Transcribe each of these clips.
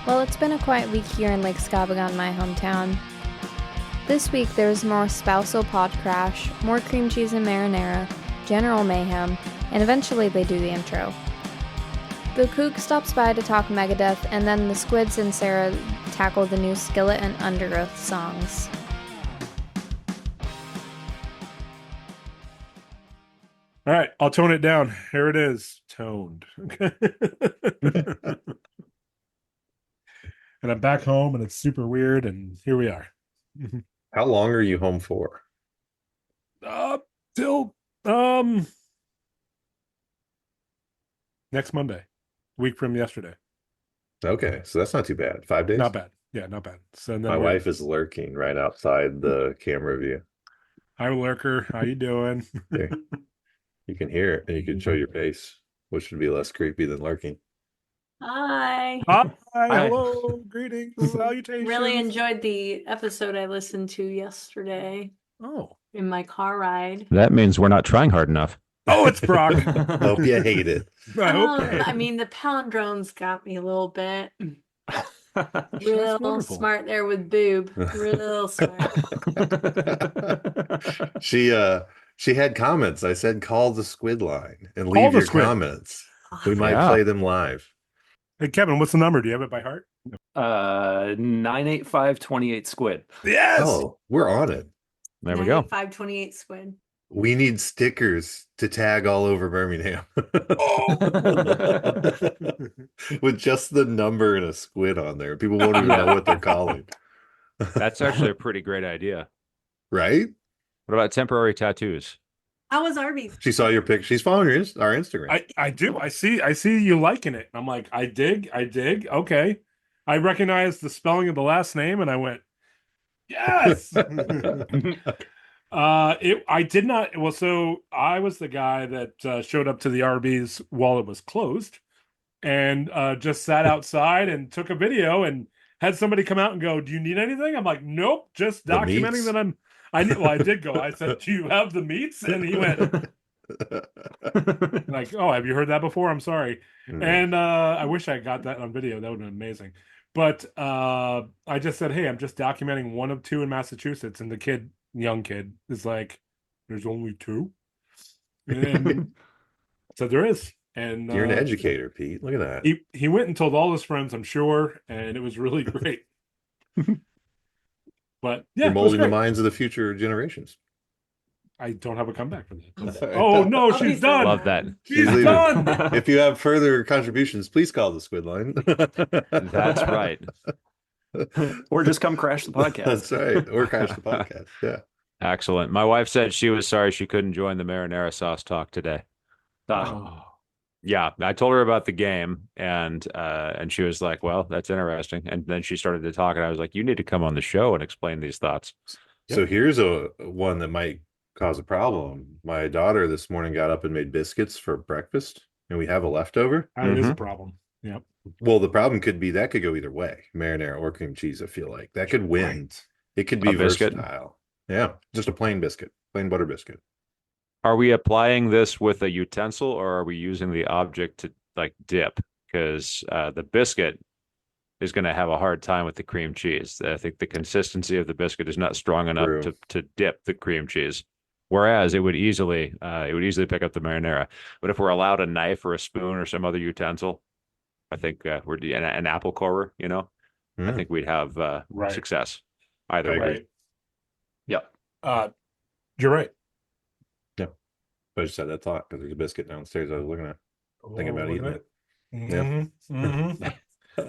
Well, it's been a quiet week here in Lake Scabagon, my hometown. This week there's more Spousal PodCrash, more cream cheese and marinara, general mayhem, and eventually they do the intro. The Coug stops by to talk Megadeth, and then the Squids and Sarah tackle the new Skillet and Underoath songs. All right, I'll tone it down. Here it is, toned. And I'm back home, and it's super weird, and here we are. How long are you home for? Till next Monday, week from yesterday. Okay, so that's not too bad. 5 days? Not bad. Yeah, not bad. So then my wife is lurking right outside the camera view. Hi, Lurker. How you doing? There. You can hear it, and you can show your face, which would be less creepy than lurking. Hi. Hi. Hello. Greetings. Salutations. Really enjoyed the episode I listened to yesterday. Oh. In my car ride. That means we're not trying hard enough. Oh, it's Brock. Hope you hate it. I mean, the palindromes got me a little bit. Real smart there with boob. Real smart. She had comments. I said, call the Squid line and leave your comments. We might play them live. Hey, Kevin, what's the number? Do you have it by heart? 98528 Squid. Yes. Oh, we're on it. There we go. 528 Squid. We need stickers to tag all over Birmingham. With just the number and a squid on there. People won't even know what they're calling. That's actually a pretty great idea. Right? What about temporary tattoos? How was Arby's? She saw your picture. She's following our Instagram. I do. I see you liking it. I'm like, I dig. Okay. I recognize the spelling of the last name, and I went, yes. I did not. Well, so I was the guy that showed up to the Arby's while it was closed, and just sat outside and took a video and had somebody come out and go, "Do you need anything?" I'm like, "Nope, just documenting that I'm." I did go. I said, "Do you have the meats?" And he went, like, "Oh, have you heard that before?" I'm sorry. And I wish I got that on video. That would have been amazing. But I just said, "Hey, I'm just documenting one of two in Massachusetts," and the young kid is like, "There's only two?" And so there is. And you're an educator, Pete. Look at that. He went and told all his friends, I'm sure, and it was really great. But yeah, you're molding the minds of the future generations. I don't have a comeback for that. Oh no, she's done. Love that. She's done. If you have further contributions, please call the Squid line. That's right. Or just come crash the podcast. That's right. Or crash the podcast. Yeah. Excellent. My wife said she was sorry she couldn't join the marinara sauce talk today. Yeah, I told her about the game, and she was like, "Well, that's interesting." And then she started to talk, and I was like, "You need to come on the show and explain these thoughts." So here's one that might cause a problem. My daughter this morning got up and made biscuits for breakfast, and we have a leftover. That is a problem. Yeah. Well, the problem could be that could go either way, marinara or cream cheese. I feel like that could win. Right. It could be versatile. Yeah, just a plain biscuit, plain butter biscuit. Are we applying this with a utensil, or are we using the object to like dip? Because the biscuit is going to have a hard time with the cream cheese. I think the consistency of the biscuit is not strong enough to dip the cream cheese. Whereas it would easily pick up the marinara. But if we're allowed a knife or a spoon or some other utensil, I think we're an apple corer. I think we'd have success either way. Yep. You're right. I just had that thought because there's a biscuit downstairs I was looking at, thinking about eating it. Mm-hmm. Yeah. Mm-hmm.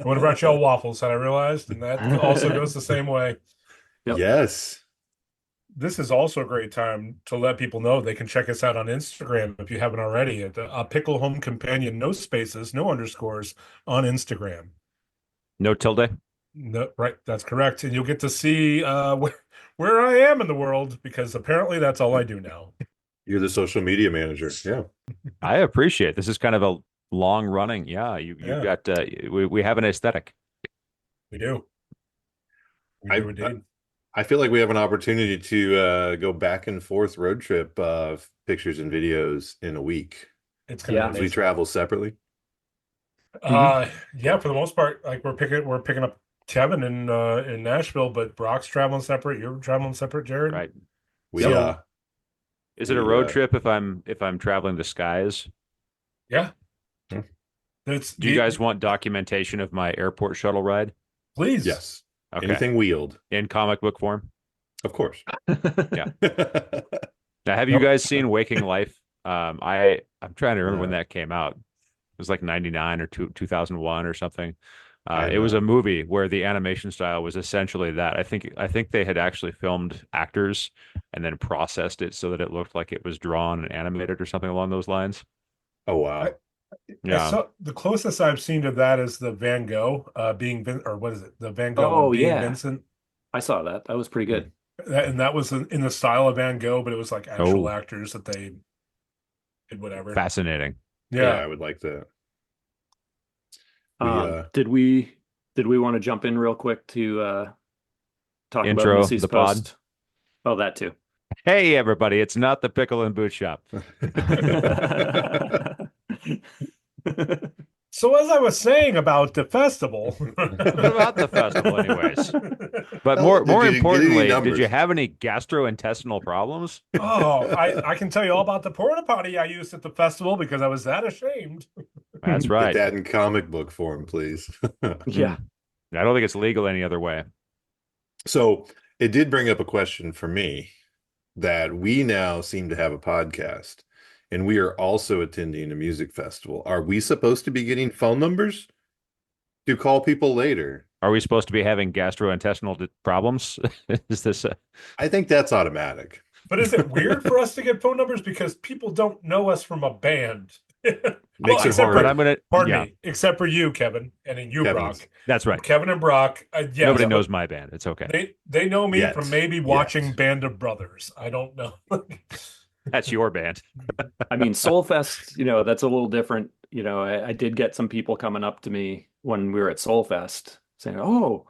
What about y'all waffles? Had I realized, and that also goes the same way. Yep. Yes. This is also a great time to let people know they can check us out on Instagram if you haven't already. At Pickle Home Companion, no spaces, no underscores on Instagram. No tilde. No, right, that's correct, and you'll get to see where I am in the world because apparently that's all I do now. You're the social media manager. Yeah. I appreciate this is kind of a long running. Yeah. You've got, we have an aesthetic. We do. I feel like we have an opportunity to go back and forth road trip pictures and videos in a week. It's going to as we travel separately. Yeah, for the most part, like we're picking up Kevin in Nashville, but Brock's traveling separate. You're traveling separate, Jared. Right. We So- Is it a road trip if I'm traveling to Skies? Yeah. Hmm. Do you guys want documentation of my airport shuttle ride? Please? Yes. Okay. Anything wheeled, In comic book form? of course. Yeah. Now, have you guys seen Waking Life? I'm trying to remember when that came out. It was like 99 or 2001 or something. It was a movie where the animation style was essentially that. I think they had actually filmed actors and then processed it so that it looked like it was drawn and animated or something along those lines. Oh wow. Yeah. The closest I've seen to that is the Van Gogh being or what is it? The Van Gogh being Vincent. I saw that. That was pretty good. And that was in the style of Van Gogh, but it was like actual actors that they did whatever. Fascinating. Yeah, I would like that. Did we want to jump in real quick to talk Intro about Missy's the pod? post? Oh, that too. Hey, everybody. It's not the Pickle and Boot Shop. So as I was saying about the festival, What about the festival, anyways? But Well, more did you get any importantly, did numbers? you have any gastrointestinal problems? I can tell you all about the porta potty I used at the festival because I was that ashamed. That's Get right. that in comic book form, please. Yeah. I don't think it's legal any other way. So it did bring up a question for me that we now seem to have a podcast and we are also attending a music festival. Are we supposed to be getting phone numbers to call people later? Are we supposed to be having gastrointestinal problems? Is this I think that's automatic. But is it weird for us to get phone numbers because people don't know us from a band? Makes it except hard. But I'm gonna. Pardon me, except for you, Kevin, and then you, Kevin's. Brock. That's right. Kevin and Brock. Yeah, Nobody but knows my band. It's okay. They know me Yet. from maybe watching Band of Brothers. I don't know. That's your band. I mean, Soulfest, that's a little different. I did get some people coming up to me when we were at Soulfest saying, "Oh,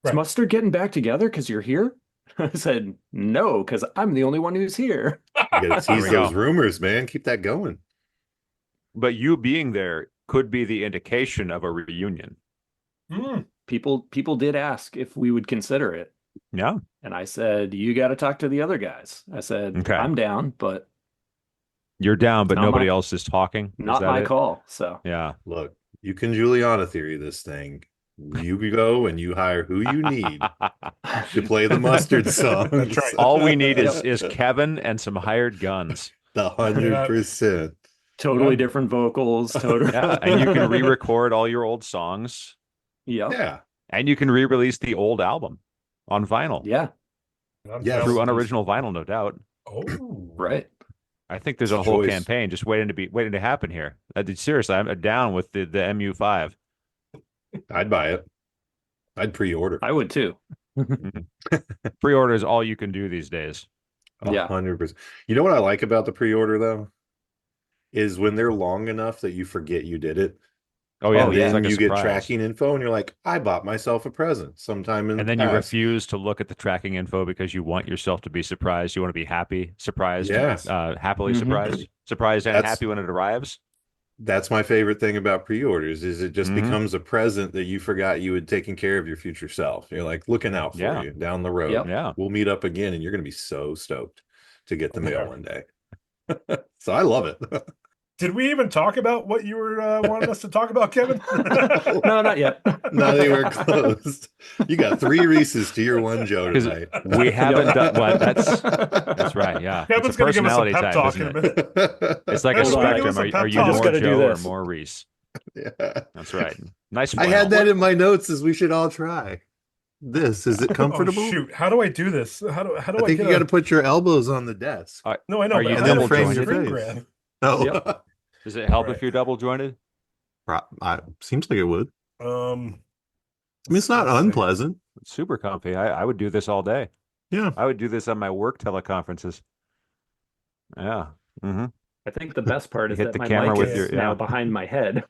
is Right. Mustard getting back together because you're here?" I said, "No, because I'm the only one who's here." You gotta There tease we those go. rumors, man. Keep that going. But you being there could be the indication of a reunion. Hmm. People did ask if we would consider it. Yeah. And I said, "You got to talk to the other guys." I said, Okay. "I'm down, but You're down, but Not nobody my- else is talking. Is not that my it? call." So Yeah. Look, you can Juliana theory this thing. You go and you hire who you need to play the Mustard song. That's right. All we need is Kevin and some hired guns. the 100%. totally Yeah. different vocals. Totally. Yeah. And you can re-record all your old songs. Yep. Yeah. And you can re-release the old album on vinyl. Yeah. I'm Yeah, down Through with this. unoriginal vinyl, no doubt. Oh, Right. I think there's It's a a whole choice. campaign just waiting to happen here. Seriously, I'm down with the MU5. I'd buy it. I'd pre-order. I would too. Pre-order is all you can do these days. Yeah. 100%. You know what I like about the pre-order though? Is when they're long enough that you forget you did it. Oh yeah, Oh, it's yeah. Then like a you get surprise. tracking info and you're like, I bought myself a present sometime in And the then you past. refuse to look at the tracking info because you want yourself to be surprised. You want to be happy, surprised, Yes. happily Mhm. surprised and That's- happy when it arrives. That's my favorite thing about pre-orders is it just Mhm. becomes a present that you forgot you had taken care of your future self. You're like looking out for Yeah. you down the road. Yep. Yeah. We'll meet up again and you're going to be so stoked to get the mail Yeah. one day. So I love it. did we even talk about what you were wanting us to talk about, Kevin? No, not yet. Not anywhere close. You got 3 Reese's to your 1 Joe 'Cause tonight. We haven't done what that's right. Yeah. Kevin's It's a going to give us a personality pep type, talk isn't in a it? minute. It's like a Hold on, give spectrum. us a pep Are you talk. Just more gotta do Joe or this. more Reese? Yeah. That's right. Nice. I had that in my notes as we should all try. This is it comfortable? Oh, shoot, how do I do this? How do I I think get you got to put your elbows on the desk. No, I know. Are but you how do I double do a jointed? screen grab? Oh, Yep. Does it help Right. if you're double jointed? seems like it would. Um, I mean, it's not let's see. unpleasant. It's super comfy. I would do this all day. Yeah. I would do this on my work teleconferences. Yeah. Mm-hmm. I think the best part You is hit that the my camera mic with is your- now yeah. behind my head.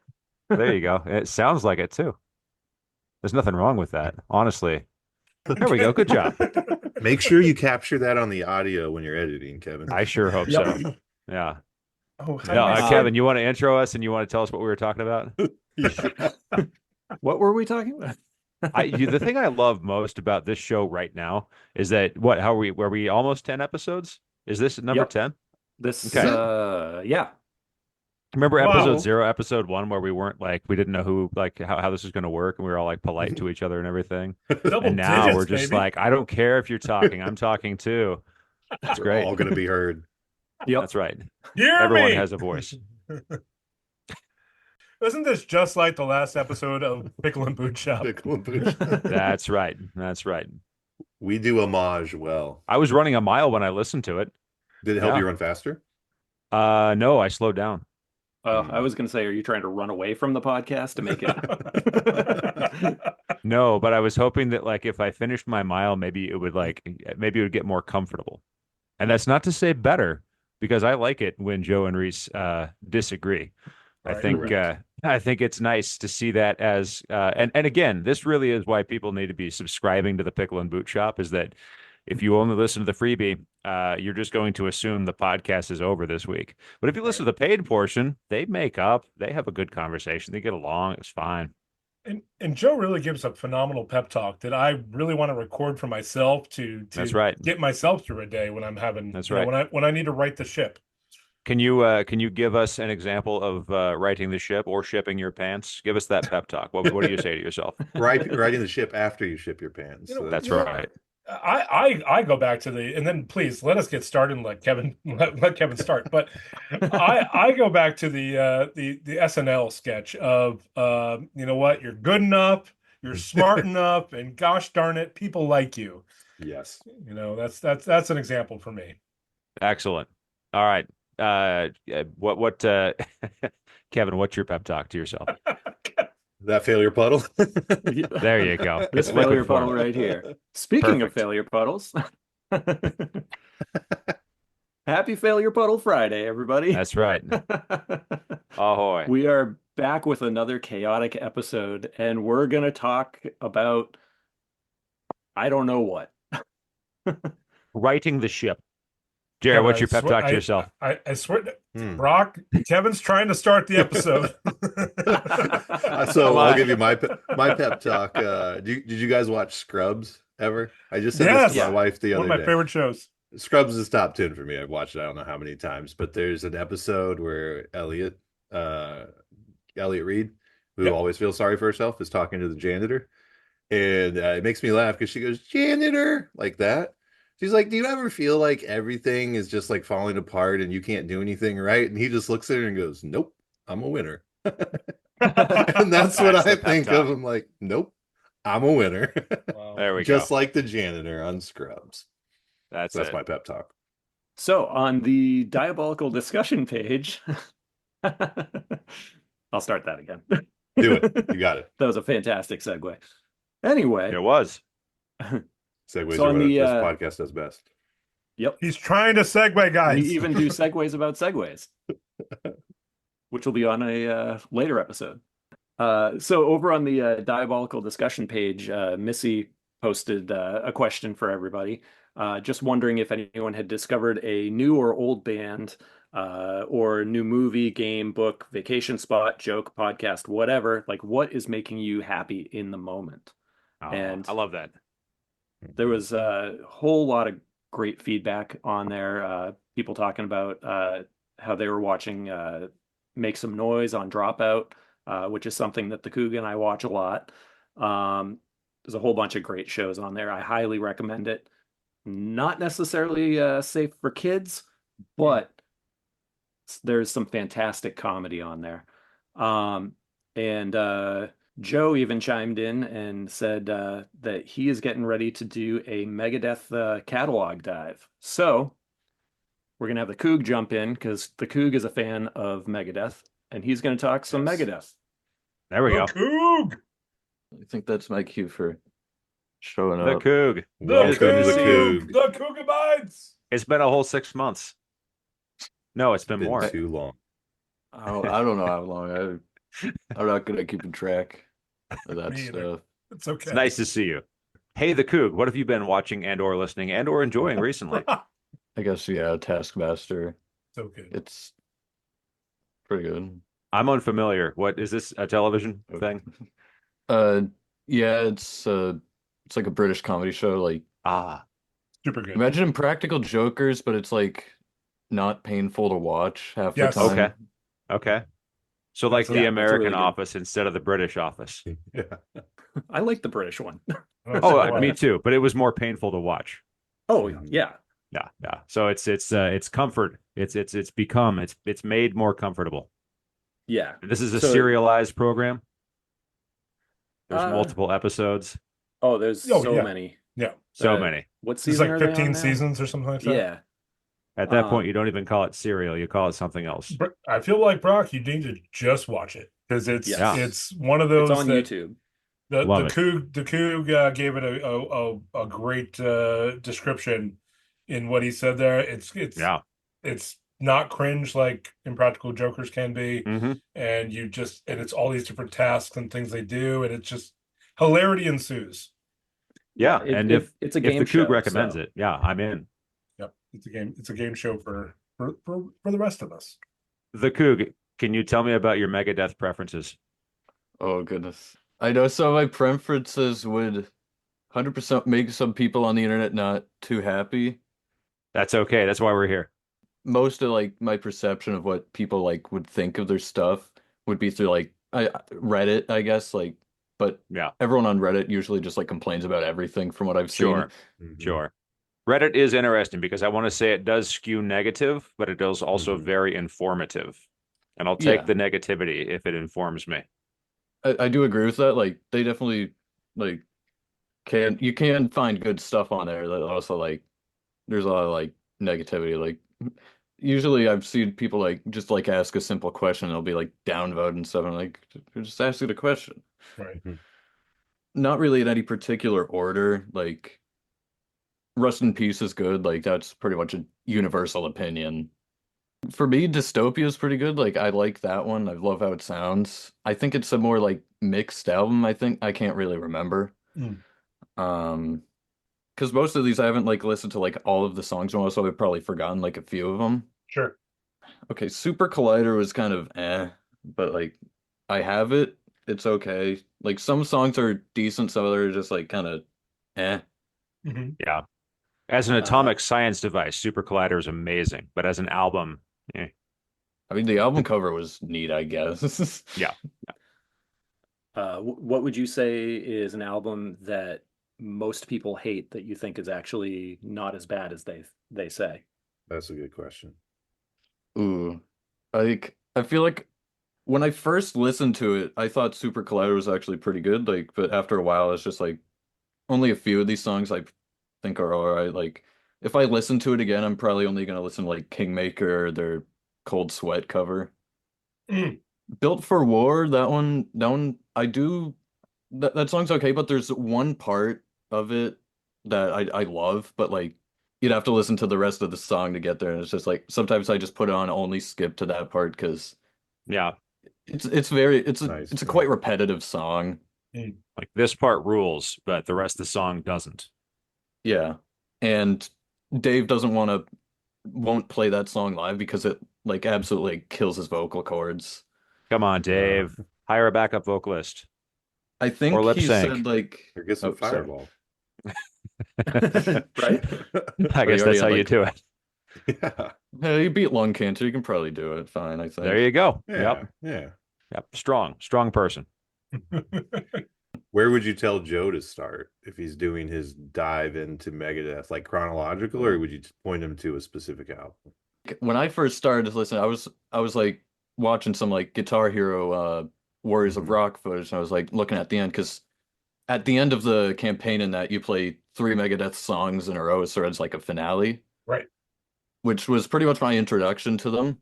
There you go. It sounds like it too. There's nothing wrong with that, honestly. There we go. Good job. Make sure you capture that on the audio when you're editing, Kevin. I sure hope Yep. so. Yeah. Oh, how No, do I say- Kevin, you want to intro us and you want to tell us what we were talking about? What were we talking about? The thing I love most about this show right now is that how were we almost 10 episodes? Is this number Yep. 10? This, Okay. yeah. Remember Wow. episode 0, episode 1, where we weren't like, we didn't know who, like how this was going to work, and we were all like polite to each other and everything. Double And now digits, we're just baby. like, I don't care if you're talking, I'm talking too. That's We're great. all going to be heard. Yep. That's right. Hear Everyone me! has a voice. Isn't this just like the last episode of Pickle and Boot Shop? Pickle and Boot Shop. That's right. That's right. We do homage well. I was running a mile when I listened to it. Did it help Yeah. you run faster? No, I slowed down. I was going to say, are you trying to run away from the podcast to make it? No, but I was hoping that like if I finished my mile, maybe it would get more comfortable. And that's not to say better, because I like it when Joe and Reese disagree. Right, I think it's nice to see that as and again, this really is why people need to be subscribing to the Pickle and Boot Shop, is that if you only listen to the freebie, you're just going to assume the podcast is over this week. But if you listen to the paid portion, they make up. They have a good conversation. They get along. It's fine. And Joe really gives a phenomenal pep talk that I really want to record for myself to That's right. get myself through a day when I'm having That's you know, right. when I need to right the ship. Can you give us an example of righting the ship or shipping your pants? Give us that pep talk. What do you say to yourself? Riding the ship after you ship your pants. You know, That's you know, right. I go back to and then please let us get started and let Kevin start. But I go back to the SNL sketch of you know what, you're good enough, you're smart enough, and gosh darn it, people like you. Yes. You know, that's an example for me. Excellent. All right. What Kevin, what's your pep talk to yourself? That failure puddle. There you go. This Liquid failure form. puddle right here. Speaking of Perfect. failure puddles, happy Failure Puddle Friday, everybody. That's right. Ahoy. We are back with another chaotic episode, and we're going to talk about I don't know what. Righting the ship. Jared, Kevin, what's I your pep swear- talk to yourself? I swear, Brock, Kevin's trying to start the episode. So I'll give you my pep talk. Did you guys watch Scrubs ever? I just said this to my wife the One other of my day. favorite shows. Scrubs is top 10 for me. I've watched it I don't know how many times, but there's an episode where Elliot Reed, who always feels sorry for herself, is talking to the janitor, and it makes me laugh because she goes, "Janitor," like that. She's like, "Do you ever feel like everything is just like falling apart and you can't do anything right?" And he just looks at her and goes, "Nope, I'm a winner." And that's what I think of. I'm like, "Nope, I'm a winner." Wow. There we Just go. like the janitor on Scrubs. That's That's it. my pep talk. So on the diabolical discussion page, I'll start that again. Do it. You got it. That was a fantastic segue. Anyway, It was. Segues So are on what the, this podcast does best. yep, He's trying to segue, guys. we even do segues about segues, which will be on a later episode. So over on the diabolical discussion page, Missy posted a question for everybody. Just wondering if anyone had discovered a new or old band or new movie, game, book, vacation spot, joke, podcast, whatever. Like, what is making you happy in the moment? Oh, And I love that. there was a whole lot of great feedback on there. People talking about how they were watching Make Some Noise on Dropout, which is something that the Coug and I watch a lot. There's a whole bunch of great shows on there. I highly recommend it. Not necessarily safe for kids, but there's some fantastic comedy on there. And Joe even chimed in and said that he is getting ready to do a Megadeth catalog dive. So we're going to have the Coug jump in because the Coug is a fan of Megadeth, and he's going to talk some Megadeth. There we go. Coug! I think that's my cue for showing The up. Coug. Welcome It's good to to the see Coug. you. The Coug abides! It's been a whole 6 months. No, it's been more. too long. I don't know how long. I'm not good at keeping track of that Me either. stuff. It's okay. It's nice to see you. Hey, the Coug, what have you been watching and or listening and or enjoying recently? I guess, yeah, Taskmaster. So good. It's pretty good. I'm unfamiliar. What is this, a television thing? Uh, yeah, it's like a British comedy show. Like Ah, Super good. imagine Impractical Jokers, but it's like not painful to watch half the Yes. time. okay. Okay. So like That's the Yeah, that's American really good. Office instead of the British Office. Yeah. I like the British one. Oh, So, me too, but it was more painful to watch. Oh yeah, Yeah, yeah. So it's comfort. It's made more comfortable. yeah. This is a So, serialized program. There's Uh, multiple episodes. Oh, there's Oh, so yeah. many. Yeah. So Uh, many. What It's season like are they 15 on now? seasons or something like that. Yeah. At that point, Um, you don't even call it serial. You call it something else. I feel like, Brock, you need to just watch it because Yeah. it's one of It's those on that YouTube. Love it. The Coug gave it a great description in what he said there. Yeah. It's not cringe like Impractical Jokers can be, Hmm. and it's all these different tasks and things they do, and it's just hilarity ensues. Yeah. And if it's a if game the Coug show, recommends so. it, yeah, I'm in. Yep, it's a game show for the rest of us. The Coug, can you tell me about your Megadeth preferences? Oh goodness. I know some of my preferences would 100% make some people on the internet not too happy. That's okay. That's why we're here. Most of like my perception of what people like would think of their stuff would be through like Reddit, I guess, like, but Yeah, everyone on Reddit usually just like complains about everything from what I've seen. sure. Mhm. Sure. Reddit is interesting because I want to say it does skew negative, but it is also Mhm. very informative. And I'll take Yeah. the negativity if it informs me. I do agree with that. Like they definitely like you can find good stuff on there that also like there's a lot of like negativity. Like usually I've seen people like just like ask a simple question, they'll be like downvote and stuff. And I'm like, just ask it a question. Right. Not really in any particular order. Like Rust in Peace is good. Like that's pretty much a universal opinion. For me, Dystopia is pretty good. Like I like that one. I love how it sounds. I think it's a more like mixed album, I think. I can't really remember. Mm. Um, because most of these I haven't like listened to like all of the songs, so I've probably forgotten like a few of them. Sure. Okay, Super Collider was kind of but like I have it. It's okay. Like some songs are decent, some others are just like kind of eh. Hmm. Yeah. As an Uh, atomic science device, Super Collider is amazing, but as an album, I mean, the album cover was neat, I guess. yeah. what would you say is an album that most people hate that you think is actually not as bad as they say? That's a good question. Ooh, I feel like when I first listened to it, I thought Super Collider was actually pretty good. Like, but after a while, it's just like only a few of these songs I think are all right. Like, if I listen to it again, I'm probably only gonna listen to like Kingmaker or their Cold Sweat cover. Mm. Built for War, that one, I do that song's okay, but there's one part of it that I love, but like you'd have to listen to the rest of the song to get there, and it's just like sometimes I just put it on only skip to that part because Yeah. it's a Nice. quite repetitive song. Like this part rules, but the rest of the song doesn't. Yeah. And Dave won't play that song live because it like absolutely kills his vocal cords. Come on, Dave. Hire a backup vocalist. I think Or lip he sync. said like Or get some oh, sorry. Fireball. Right? I guess you that's already how had, you like- do it. Yeah. Hey, you beat lung cancer, you can probably do it fine, I think. There you go. Yeah. Yep. Yeah. Yep. Strong person. Where would you tell Joe to start if he's doing his dive into Megadeth, like chronological, or would you point him to a specific album? When I first started listening, I was like watching some like Guitar Hero Warriors of Mhm. Rock footage, and I was like looking at the end because at the end of the campaign in that you play 3 Megadeth songs in a row, so it's like a finale. Right. Which was pretty much my introduction to them.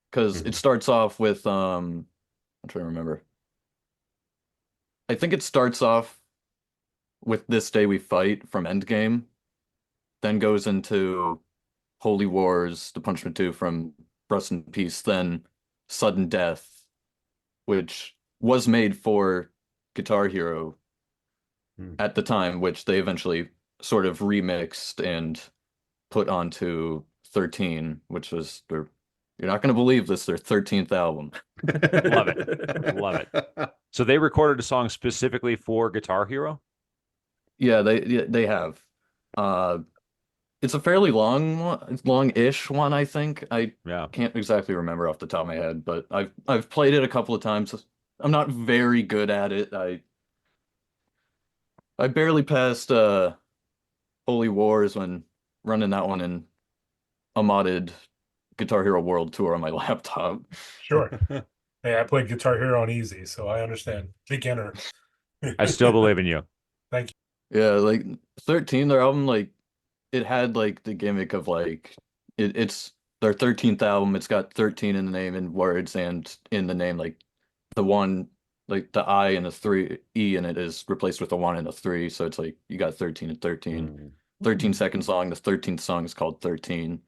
Because it Mhm. starts off with I'm trying to remember. I think it starts off with This Day We Fight from Endgame, then goes into Holy Wars, The Punishment 2 from Rust in Peace, then Sudden Death, which was made for Guitar Hero Hmm. at the time, which they eventually sort of remixed and put onto 13, which was their You're not going to believe this, their 13th album. Love it. Love it. So they recorded a song specifically for Guitar Hero? Yeah, they have. Uh, it's a fairly long one, it's long-ish one, I think. I Yeah. can't exactly remember off the top of my head, but I've played it a couple of times. I'm not very good at it. I barely passed Holy Wars when running that one in a modded Guitar Hero World Tour on my laptop. Sure. Hey, I played Guitar Hero on easy, so I understand. Beginner. I still believe in you. Thank Yeah, like 13, their album, like it had like the gimmick of like it's their 13th album. It's got 13 in the name in words and in the name, like the one, like the I and a three E in it is replaced with a one and a three. So it's like you got 13 and 13. Mm. 13 seconds long. The 13th song is called 13.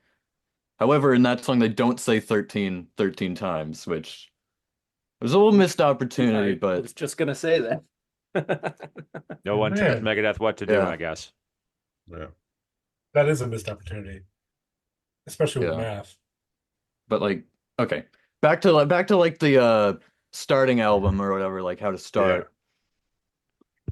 However, in that song, they don't say 13 13 times, which was a little missed opportunity, I but was just gonna say that. No one tells Man. Megadeth what to do, Yeah. I guess. Yeah. That is a missed opportunity, especially with Yeah. math. but like okay. Back to like the starting album or whatever, like how to start.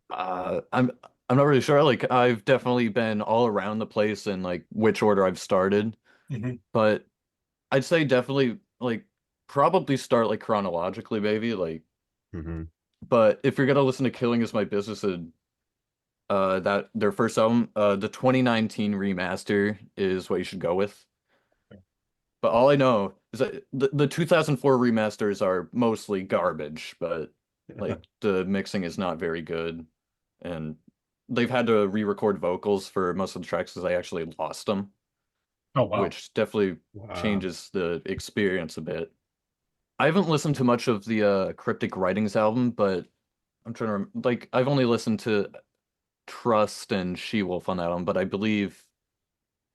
I'm not really sure. Like I've definitely been all around the place in like which order I've started, Mhm. but I'd say definitely like probably start like chronologically, maybe like. Hmm. But if you're gonna listen to Killing Is My Business, that their first album, the 2019 remaster is what you should go with. But all I know is that the 2004 remasters are mostly garbage, but like the mixing is not very good, and they've had to re-record vocals for most of the tracks because they actually lost them, Oh wow. which definitely Wow. changes the experience a bit. I haven't listened to much of the Cryptic Writings album, but I'm trying to like I've only listened to Trust and She-Wolf on that album, but I believe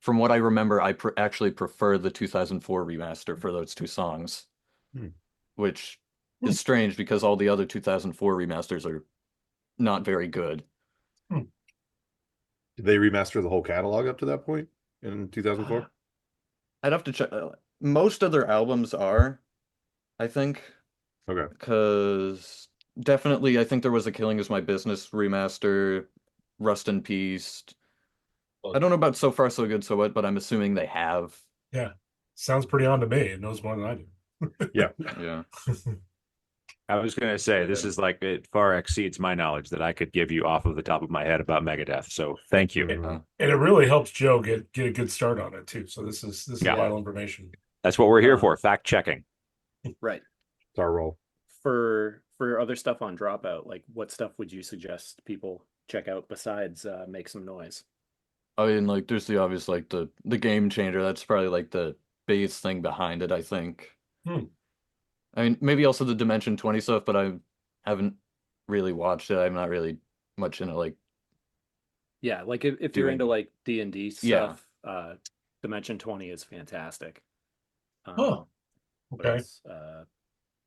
from what I remember, I actually prefer the 2004 remaster for those two songs, Hmm. which is strange because all the other 2004 remasters are not very good. Hmm. Did they remaster the whole catalog up to that point in 2004? I'd have to check. Most of their albums are, I think, Okay. because definitely I think there was a Killing Is My Business remaster, Rust in Peace. I don't know about So Far So Good So What, but I'm assuming they have. Yeah. Sounds pretty on to me. It knows more than I do. Yeah. Yeah. I was going to say, this is like, it far exceeds my knowledge that I could give you off of the top of my head about Megadeth. So thank you. Mhm. And it really helps Joe get a good start on it too. So this is Yeah. vital information. That's what we're here for, fact checking. Right. It's our role. For other stuff on Dropout, like what stuff would you suggest people check out besides Make Some Noise? I mean, like, there's the obvious, like, the game changer. That's probably, like, the biggest thing behind it, I think. Hmm. I mean, maybe also the Dimension 20 stuff, but I haven't really watched it. I'm not really much into, like, Yeah, like if you're Doing- into like D&D Yeah. stuff, Dimension 20 is fantastic. Oh, What okay. else?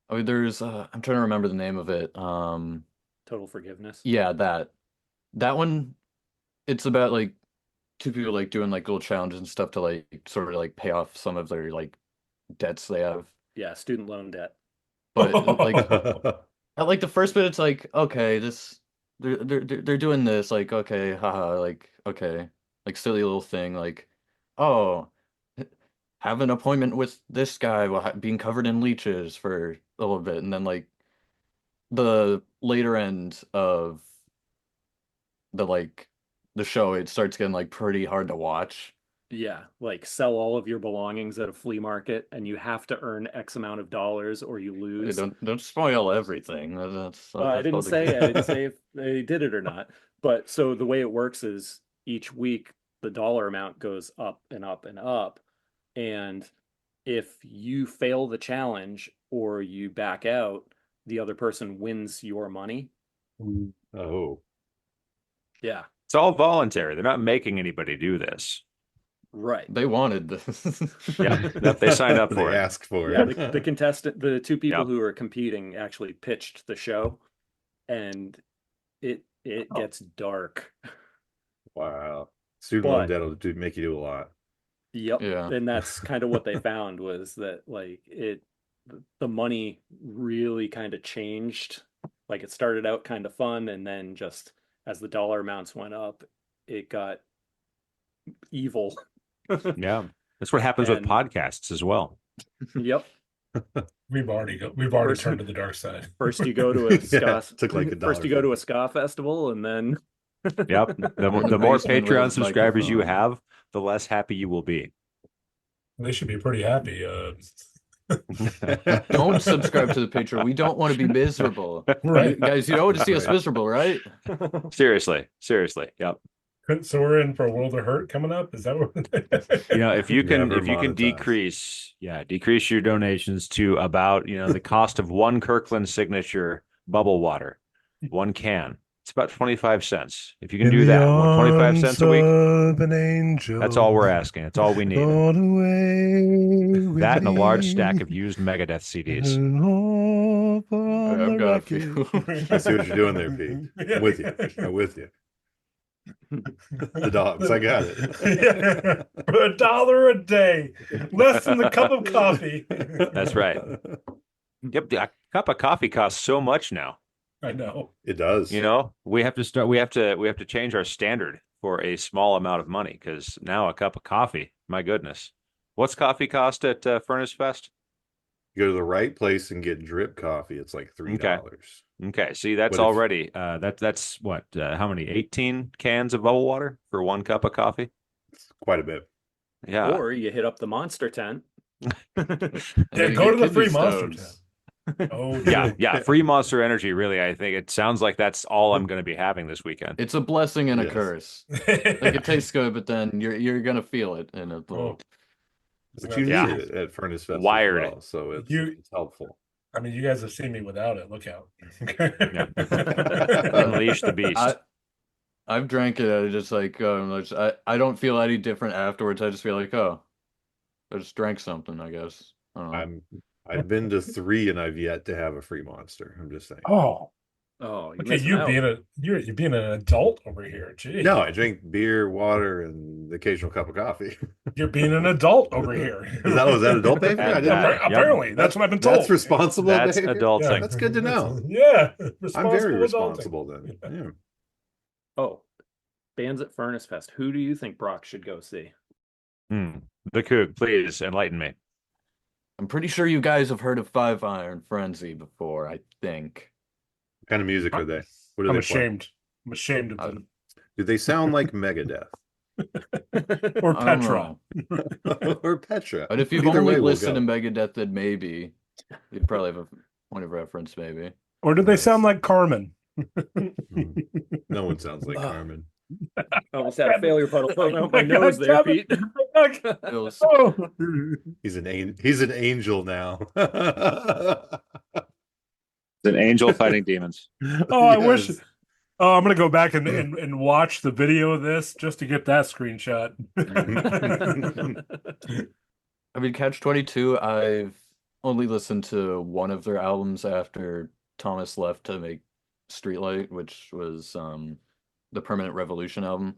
I mean, there's, I'm trying to remember the name of it. Total Forgiveness. Yeah, that one, it's about, like, two people, like, doing, like, little challenges and stuff to, like, sort of, like, pay off some of their, like, debts they have. Yeah, student loan debt. But, like, at like the first bit, it's like, okay, this they're doing this, like, okay, haha, like, okay, like silly little thing, like, oh, have an appointment with this guy while being covered in leeches for a little bit, and then like the later end of the show, it starts getting like pretty hard to watch. Yeah, like sell all of your belongings at a flea market and you have to earn X amount of dollars or you Hey, lose. don't spoil everything. I didn't part of say the I didn't say if they did it or not. But so the way it works is each week the dollar amount goes up and up and up. And if you fail the challenge or you back out, the other person wins your money. Oh. Yeah. It's all voluntary. They're not making anybody do this. Right. They wanted this. Yeah, that they signed up for They it. asked for Yeah, it. the contestant, the two people Yep. who are competing actually pitched the show, and it gets dark. Wow. Student loan But debt will make you do a lot. Yep. Yeah. And that's kind of what they found was that the money really kind of changed. Like it started out kind of fun, and then just as the dollar amounts went up, it got evil. Yeah. That's what happens with And- podcasts as well. Yep. We've already First- turned to the dark side. First you go to a ska took like a first you go to a ska festival, and then Yep. The In the more basement with Patreon a subscribers you microphone. have, the less happy you will be. They should be pretty happy. Don't subscribe to the Patreon. We don't want to be miserable. Right. Guys, you don't want to see us Right. miserable, right? Seriously. Yep. So we're in for a world of hurt coming up. Is that what? If you can Never monetize. decrease your donations to about, the cost of one Kirkland signature bubble water, one can. It's about 25 cents. If you can do that, 25 cents a week, An angel. that's all we're asking. That's all we need. That and a large stack of used Megadeth CDs. I've got a few. I see what you're doing there, Pete. I'm with you. I'm with you. The dogs, I got it. For $1 a day, less than the cup of coffee. That's right. Yep, a cup of coffee costs so much now. I know. It does. We have to change our standard for a small amount of money, because now a cup of coffee, my goodness. What's coffee cost at Furnace Fest? You go to the right place and get drip coffee. It's like $3. Okay, see, that's But if- already that's what, how many, 18 cans of bubble water for one cup of coffee? It's quite a bit. Yeah. or you hit up the Monster tent. Yeah, You go to get the free kidney Monster stones. tent. Oh yeah, free Monster Energy, really. I think it sounds like that's all I'm going to be having this weekend. It's a blessing and a Yes. curse. Like it tastes good, but then you're gonna feel it in a little. But you Yeah. need it at Furnace Fest Wired as well, so it's, You- it's helpful. I mean, you guys have seen me without it. Look out. Unleash the beast. I've drank it. I just I don't feel any different afterwards. I just feel like, oh, I just drank something. I guess. I don't know. I've been to 3 and I've yet to have a free Monster. I'm just saying. Oh, Oh, look at missing you out. you're being an adult over here. Gee. No, I drink beer, water, and the occasional cup of coffee. You're being an adult over here. Is that adult behavior? I didn't know. Yep. Apparently, that's what I've been told. That's responsible That's behavior? adulting. That's good to know. Yeah, I'm very adulting. responsible then. Yeah. Oh, bands at Furnace Fest. Who do you think Brock should go see? The Coug, please enlighten me. I'm pretty sure you guys have heard of Five Iron Frenzy before. I think. What kind of music are they? What do I'm they ashamed. I'm ashamed of them. Do they sound like Megadeth Or I don't Petra. know. or Petra? But if you've Either only way, we'll listened to go. Megadeth, then maybe you'd probably have a point of reference. Maybe. Or do they sound like Carmen? No one sounds like Carmen. Almost had a failure puddle floating out my I got nose there, Kevin. Pete. Feels- Oh. He's an angel now. It's an angel fighting demons. Oh, I wish. Yes. Oh, I'm gonna go back and watch the video of this just to get that screenshot. I mean, Catch-22, I've only listened to one of their albums after Thomas left to make Streetlight, which was the Permanent Revolution album,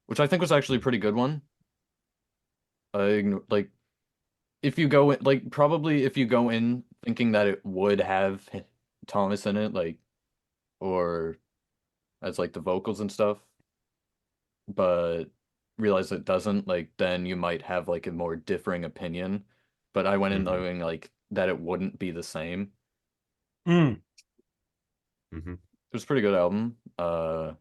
which I think was actually a pretty good one. Like, if you go in, like, probably if you go in thinking that it would have Thomas in it, like, or as like the vocals and stuff, but realize it doesn't, like, then you might have like a more differing opinion. But I went in knowing like that it wouldn't be the same. Mm. Mhm. It was a pretty good album. I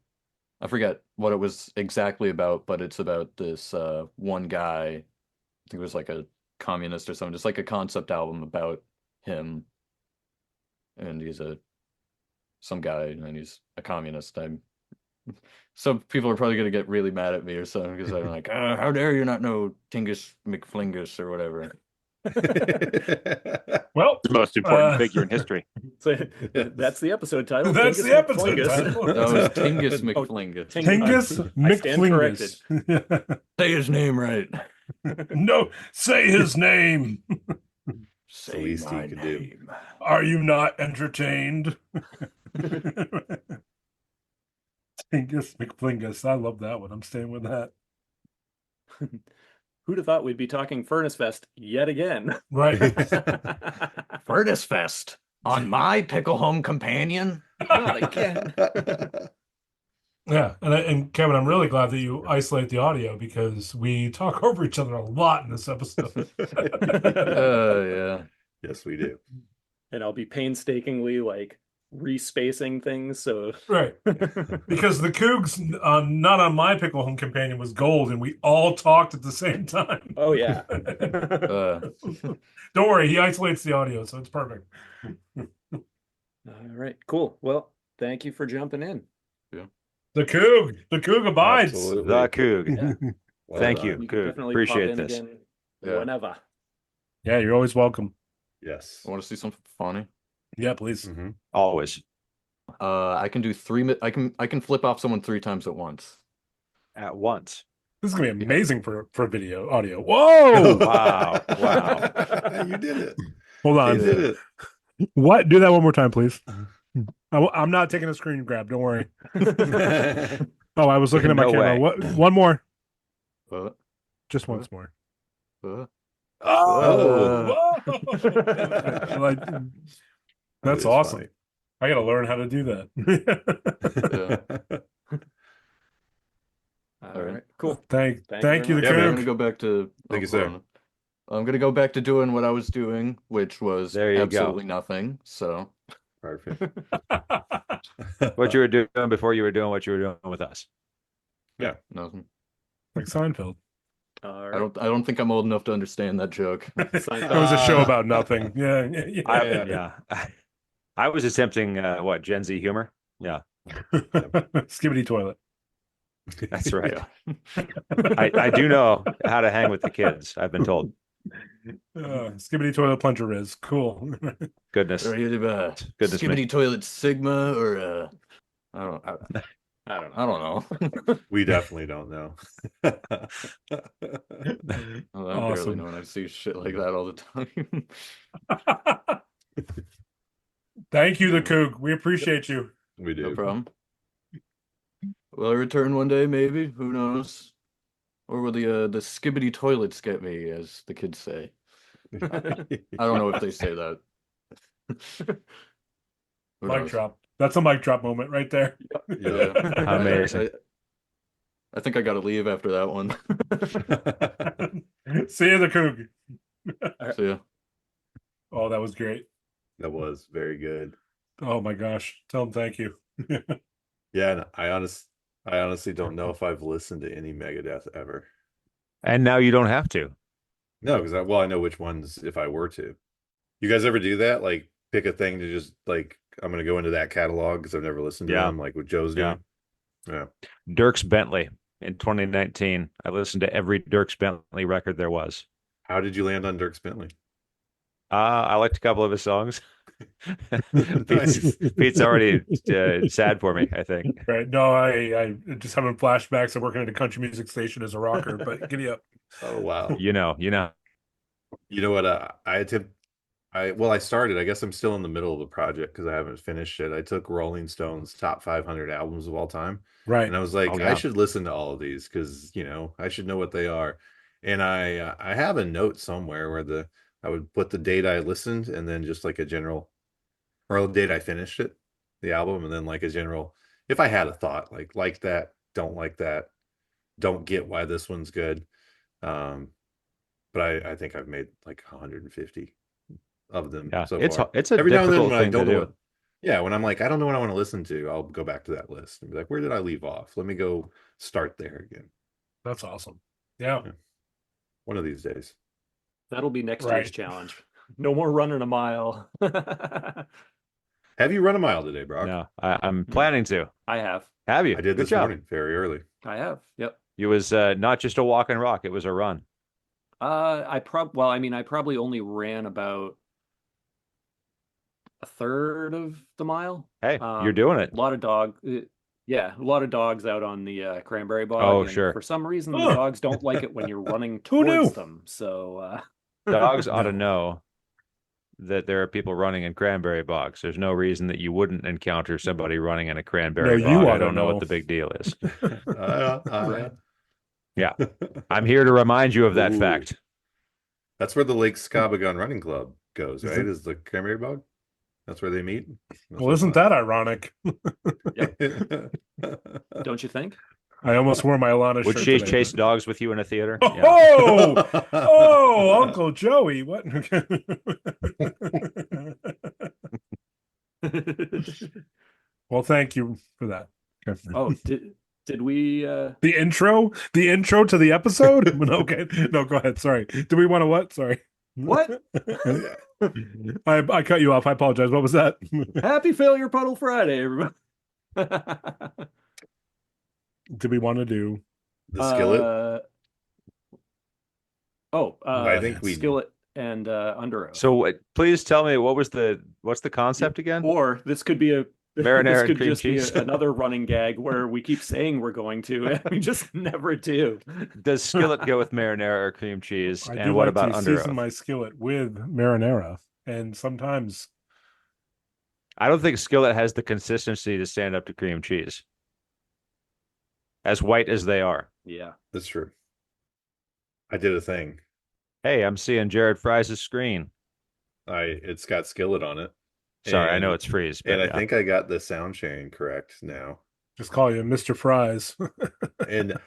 forget what it was exactly about, but it's about this one guy. I think it was like a communist or something, just like a concept album about him. And he's some guy, and he's a communist. Some people are probably gonna get really mad at me or something because I'm like, how dare you not know Tingus McFlingus or whatever. Well, The most important figure in history. So, that's the episode title. That's Tingus the episode McFlingus. title. That was Tingus Oh, McFlingus. Tingus I stand McFlingus. Say his name right. No, say his name. Say least he my could do. name. Are you not entertained? Tingus McFlingus. I love that one. I'm staying with that. Who'd have thought we'd be talking Furnace Fest yet again? Right. Furnace Fest on my Pickle Home Companion. Not again. Yeah, and Kevin, I'm really glad that you isolate the audio because we talk over each other a lot in this episode. Yeah. Yes, we do. And I'll be painstakingly like respacing things. So Right. Because the Cougs, not on my Pickle Home Companion, was gold, and we all talked at the same time. oh yeah. Don't worry, he isolates the audio, so it's perfect. All right, cool. Well, thank you for jumping in. The Coug abides. Absolutely. The Coug. Yeah. Well Thank done. you. You can Good. definitely Appreciate pop in this. again Yeah. whenever. Yeah, you're always welcome. Yes. Want to see something funny? Yeah, please. Mhm. Always. I can do I can flip off someone 3 times at once. At once. This is gonna be amazing for video audio. Whoa! Wow. Wow. You did it. Hold You on. did it. What? Do that one more time, please. I'm not taking a screen grab. Don't worry. Oh, I was looking at my No camera. way. What? One more. Uh, Just once more. uh, Oh! Like, That that's is awesome. funny. I got to learn how to do that. All right, cool. Thank Thank you you, the very I'm much. gonna Coug. go back to. Thank you, hold sir. on. I'm gonna go back to doing what I was doing, which was There you go. absolutely nothing. So Perfect. What you were doing before you were doing what you were doing with us. nothing. Like Seinfeld. All I right. don't think I'm old enough to understand that joke. It was a show about nothing. Yeah. Yeah. I was attempting what, Gen Z humor? Yeah, Skibbity toilet. that's right. I do know how to hang with the kids, I've been told. Skibbity toilet plunger is cool. Goodness. Are you Goodness me. Skibbity Toilet Sigma or I don't I don't know. We definitely don't know. I barely Awesome. know when I see shit like that all the time. Thank you, the Coug. We appreciate you. We do. No problem. Will I return one day? Maybe. Who knows? Or will the skibbity toilets get me, as the kids say? I don't know if they say that. Who Mic knows? drop. That's a mic drop moment right there. Yeah. Amazing. I think I got to leave after that one. See you, the Coug. See ya. Oh, that was great. That was very good. Oh my gosh. Tell him thank you. Yeah, and I honestly don't know if I've listened to any Megadeth ever. And now you don't have to. No, because I know which ones if I were to. You guys ever do that? Like pick a thing to just like I'm gonna go into that catalog because I've never listened to Yeah. them, like what Joe's doing. Yeah. Dirks Bentley in 2019. I listened to every Dirks Bentley record there was. How did you land on Dirks Bentley? I liked a couple of his songs. Nice. Pete's already sad for me, I think. Right. No, I just having flashbacks of working at a country music station as a rocker, but giddy up. Oh wow. You know. You know what? I started. I guess I'm still in the middle of the project because I haven't finished it. I took Rolling Stone's top 500 albums of all time, Right. and I was like, Oh, yeah. I should listen to all of these because I should know what they are. And I have a note somewhere where I would put the date I listened and then just like a general, or the date I finished it, the album, and then like a general. If I had a thought like that, don't get why this one's good. But I think I've made like 150 of them Yeah, so it's far. it's a Every now and then difficult when I thing don't to know do. what, yeah, when I'm like, I don't know what I want to listen to, I'll go back to that list and be like, where did I leave off? Let me go start there again. That's awesome. Yeah. One of these days. That'll be next Right. year's challenge. No more running a mile. Have you run a mile today, Brock? No, I'm planning to. I have. Have you? I did Good this job. morning, very early. I have. Yep. It was not just a walk and rock; it was a run. I probably only ran about a third of the mile. Hey, you're doing it. A lot of a lot of dogs out on the cranberry bog. Oh, and sure. For some reason, the Huh. dogs don't like it when you're running Who knew? towards them. So Dogs ought to No. know that there are people running in cranberry bogs. There's no reason that you wouldn't encounter somebody running in a cranberry No, you bog. I oughta don't know know. what the big deal is. I- Right. Yeah. I'm here to remind you of that Ooh. fact. That's where the Lake Scabagon Running Club goes, Is right? it? Is the cranberry bog? That's where they meet. That's Well, what I isn't that ironic? thought. Don't you think? I almost wore my Alana Would shirt she today. chase dogs with you in a theater? Yeah. Oh, Uncle Joey, what? Well, thank you for that. Okay. Oh, did we The intro to the episode? Okay, no, go ahead. Sorry. Do we want to what? Sorry. what? I cut you off. I apologize. What was that? Happy Failure Puddle Friday, everybody. Do we want to do? The skillet? I think we- Skillet and Underoath. So please tell me what's the concept again? Or this could be a Marinara this and could cream just be cheese. another running gag where we keep saying we're going to and we just never do. Does skillet go with marinara or cream cheese? I And do what like about to under season oath? my skillet with marinara, and sometimes I don't think skillet has the consistency to stand up to cream cheese. As white as they are. Yeah. That's true. I did a thing. Hey, I'm seeing Jared Fries' screen. It's got skillet on it. Sorry, I And- know it's freeze. But And I yeah. think I got the sound sharing correct now. just call you Mr. Fries. And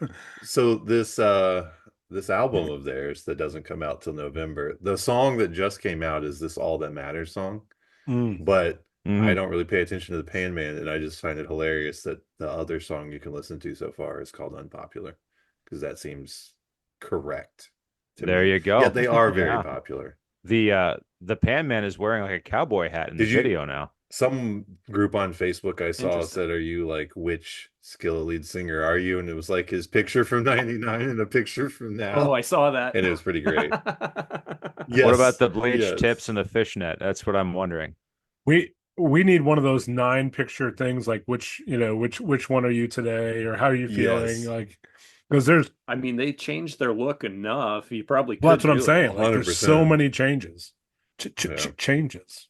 so this album of theirs that doesn't come out till November, the song that just came out is this All That Matters song. Mm. But Mhm. I don't really pay attention to the Pan Man, and I just find it hilarious that the other song you can listen to so far is called Unpopular, because that seems correct to There me. you go. Yeah, they are very Yeah. popular. The Pan Man is wearing like a cowboy hat in the Did you- video now. Some group on Facebook I saw Interesting. said, "Are you like which Skillet lead singer are you?" And it was like his picture from '99 and a picture from now. Oh, I saw that. And it was pretty great. What Yes, about the bleach yes. tips and the fishnet? That's what I'm wondering. We need one of those 9 picture things, like which one are you today, or how are you feeling? Yes. Like, because there's I mean, they changed their look enough. You probably could well, that's what I'm do it. saying. Like, there's so 100%. many changes. Yeah. Changes.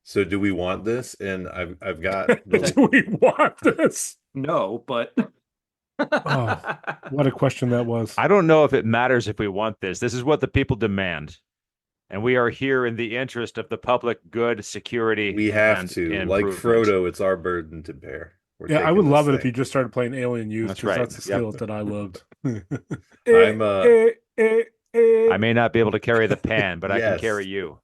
So do we want this? And I've got the, Do we want this? No, but Oh, what a question that was. I don't know if it matters if we want this. This is what the people demand. And we are here in the interest of the public good, security. we have and to, like improvement. Frodo, it's our burden to bear. We're Yeah, I taking would this love it if thing. you just started playing Alien Youth, That's because right. that's the Yep. skillet that I loved. I may not be able to carry the pan, but I can Yes. carry you.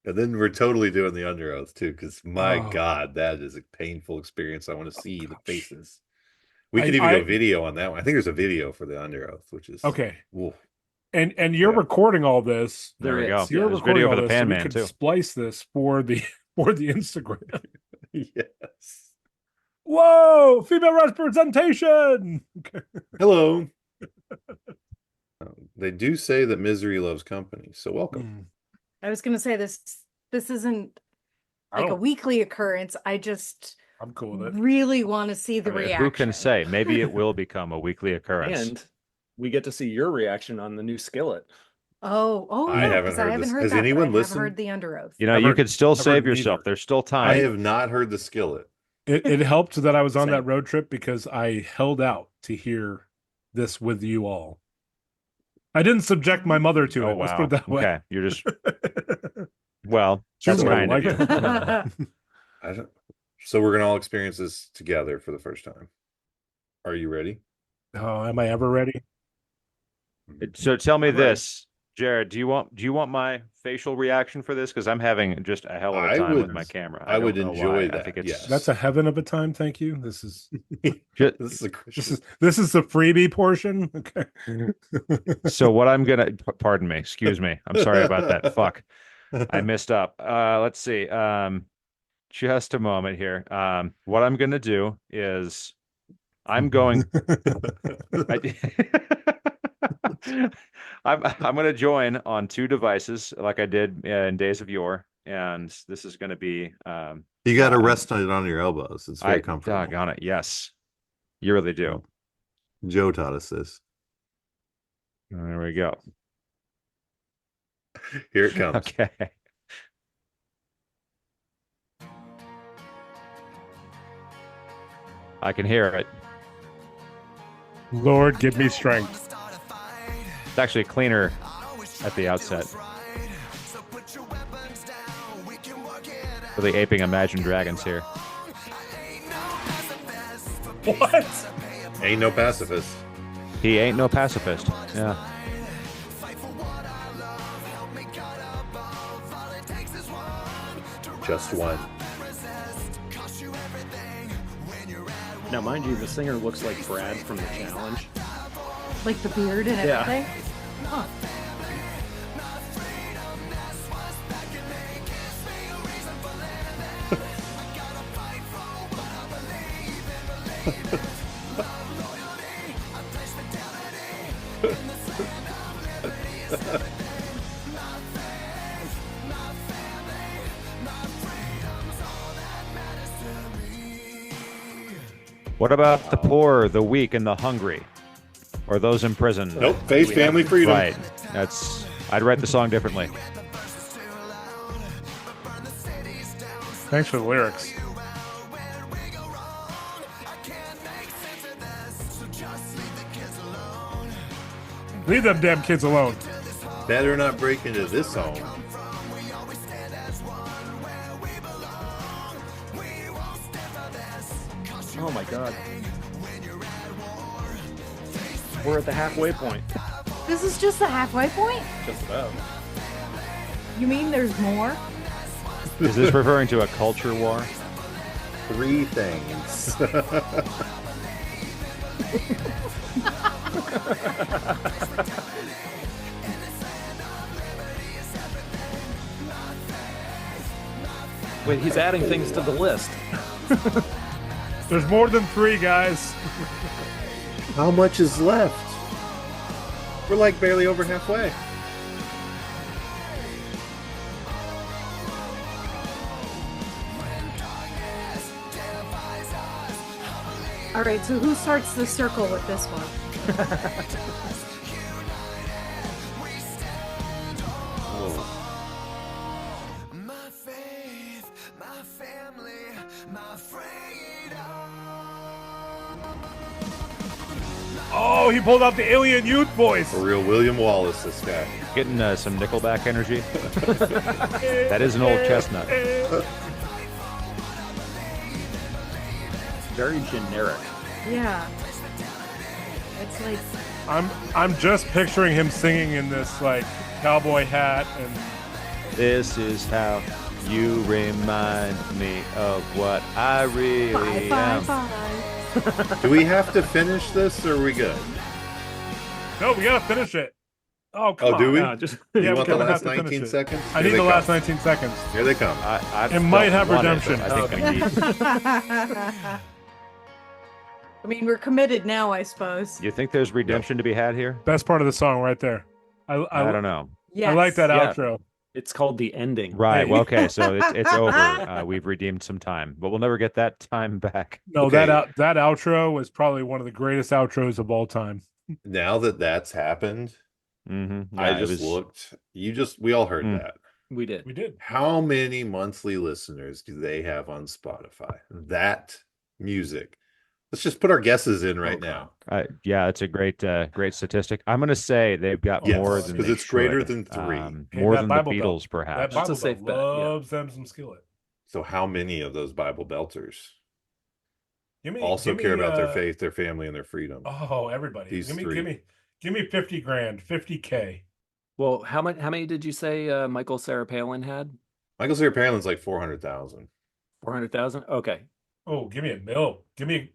And then we're totally doing the under oath too, because my Oh. God, that is a painful experience. I want to see the gosh. faces. We could even go video on that one. I think there's a video for the under oath, which is Okay. Oof. And you're Yeah. recording all this. There we There go. is, You're yeah. There's recording video all for the this, so Pan we Man could too. splice this for the Instagram. Yes. Whoa, female representation. Okay. Hello. They do say that misery loves company, so welcome. I was gonna say this isn't I like a don't- weekly occurrence. I just I'm cool with it. really want to see the I mean, reaction. who can say? Maybe it will become a weekly occurrence. and we get to see your reaction on the new Skillet. Oh, I yeah, haven't 'cause I heard haven't this. heard Has that, but anyone I have listened? heard the under oath. You know, I've you heard- could still I've heard save yourself. neither. There's still I time. have not heard the skillet. It helped that I was on that Same. road trip, because I held out to hear this with you all. I didn't subject my mother to Oh, it. Let's wow. put it that way. Okay. You're just, well, She that's really kind of liked you. it. I don't. So we're gonna all experience this together for the first time. Are you ready? Oh, am I ever ready? So tell me I'm ready. this, Jared, do you want my facial reaction for this? Because I'm having just a hell of a I time with would- my camera. I would don't know enjoy why. I that, think it's yes. That's a heaven of a time. Thank you. This is ju- This is a Christian. this is the freebie portion. Okay. so what I'm gonna pardon me, excuse me. I'm sorry about that. Fuck. I messed up. Let's see. Just a moment here. What I'm gonna do is I'm going I'm going to join on 2 devices like I did in days of yore, and this is going to be You got to rest on it on your elbows. It's very comfortable. doggone it. Yes, you really do. Joe taught us this. There we go. Here it comes. Okay. I can hear it. Lord, give me strength. It's actually cleaner at the outset. Really aping Imagine Dragons here. What? Ain't no pacifist. He ain't no pacifist. Yeah. Just one. Now, mind you, the singer looks like Brad from the challenge. Like the beard and Yeah. everything. Huh. What about the poor, the weak, and the hungry? Or those in prison? Nope. Faith, family, freedom. Right. I'd write the song differently. Thanks for the lyrics. Leave them damn kids alone. Better not break into this home. Oh my god. We're at the halfway point. This is just the halfway point? Just about. You mean there's more? Is this referring to a culture war? 3 things. Wait, he's adding things to the list. There's more than 3, guys. How much is left? We're like barely over halfway. All right, so who starts the circle with this one? Oh, he pulled out the alien youth voice. A real William Wallace, this guy. Getting some Nickelback energy. That is an old chestnut. Very generic. Yeah. It's like I'm just picturing him singing in this like cowboy hat and This is how you remind me of what I really am. bye. Do we have to finish this or are we good? no, we gotta finish it. Oh, come Oh, do on. we? Yeah, just Yeah, You we want the kinda have last to finish 19 it. seconds? I Here need they the come. last 19 seconds. Here they come. I It might don't have want redemption. but I think I need. I mean, we're committed now, I suppose. You think there's redemption to be had here? Best part of the song right there. I don't know. Yes. I like that Yeah. outro. it's called the ending. Right. Hey. Well, okay. So it's over. We've redeemed some time, but we'll never get that time back. No, Okay. that outro was probably one of the greatest outros of all time. Now that that's happened, Mm-hmm. I just looked. We all heard Mm. that. We did. We did. How many monthly listeners do they have on Spotify? That music. Let's just put our guesses in right now. Yeah, it's a great statistic. I'm going to say they've got Yes, more than 'cause they it's greater should. than 3. Hey, More that than the Bible Belt. Beatles, That perhaps. That's a Bible safe Belt bet, yeah. loves them some Skillet. So how many of those Bible belters Give me, also give me, care about their faith, their family, and their freedom? Oh, everybody. These give me, 3. give me 50 grand, 50K. Well, how many did you say Michael Sarah Palin had? Michael Cera Palin's like 400,000. 400,000? Okay. Oh, give me a mil. Give me.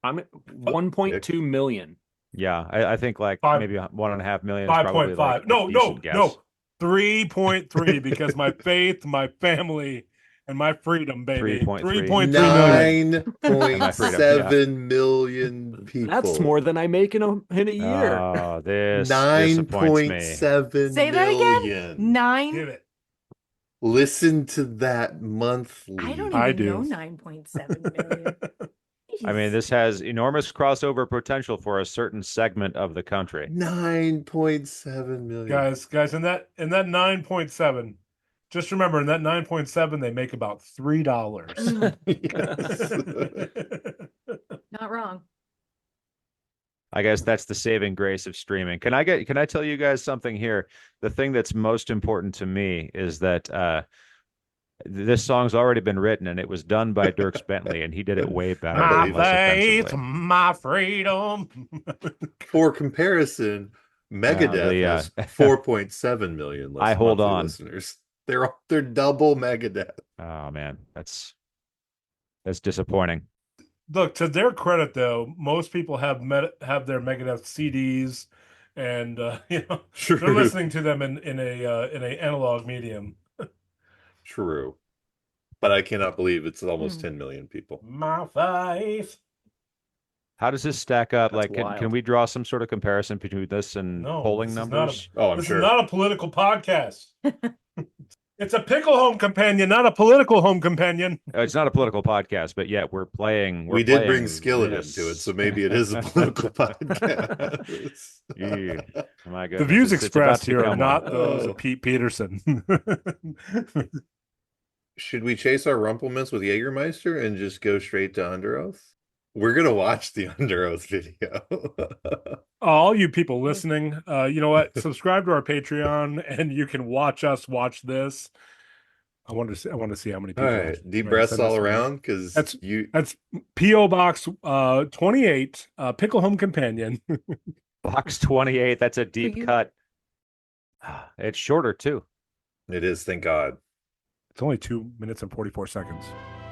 I'm at 1.2 million. Yeah, I think like Five- maybe 1.5 million. Is probably 5.5. like a No, decent guess. 3.3 because my faith, my family, and my freedom, baby. 3.3. 3.3 million. 9.7 million people. That's more than I make in a year. Oh, this disappoints me. 9.7 Say that again? million. 9. Give it. Listen to that monthly. I don't I even do. know 9.7 million. I mean, this has enormous crossover potential for a certain segment of the country. 9.7 million. guys, in that 9.7, just remember in that 9.7 they make about $3. Yes. Not wrong. I guess that's the saving grace of streaming. Can I tell you guys something here? The thing that's most important to me is that this song's already been written and it was done by Dierks Bentley and he did it way better and less offensively. my freedom. For comparison, Megadeth has 4.7 million listeners. They're double Megadeth. Oh man, that's disappointing. Look, to their credit, though, most people have their Megadeth CDs, and they're listening to them in a analog medium. True, but I cannot believe it's almost 10 million people. My faith. How does this stack up? That's can we draw some sort of comparison between this and polling numbers? I'm sure. This is not a political podcast. It's a pickle home companion, not a political home companion. It's not a political podcast, but yet we're playing. We did bring Skillet into it, so maybe it is a political podcast. Oh my goodness. The views expressed here are not those of Pete Peterson. Should we chase our Rumplemans with Jägermeister and just go straight to Underoath? We're going to watch the Underoath video. All you people listening, you know what? Subscribe to our Patreon and you can watch us watch this. I want to see how many people. All right, deep breaths all around, because that's P.O. Box 28, Pickle Home Companion. Box 28, that's a deep cut. It's shorter too. It is, thank God. It's only 2 minutes and 44 seconds.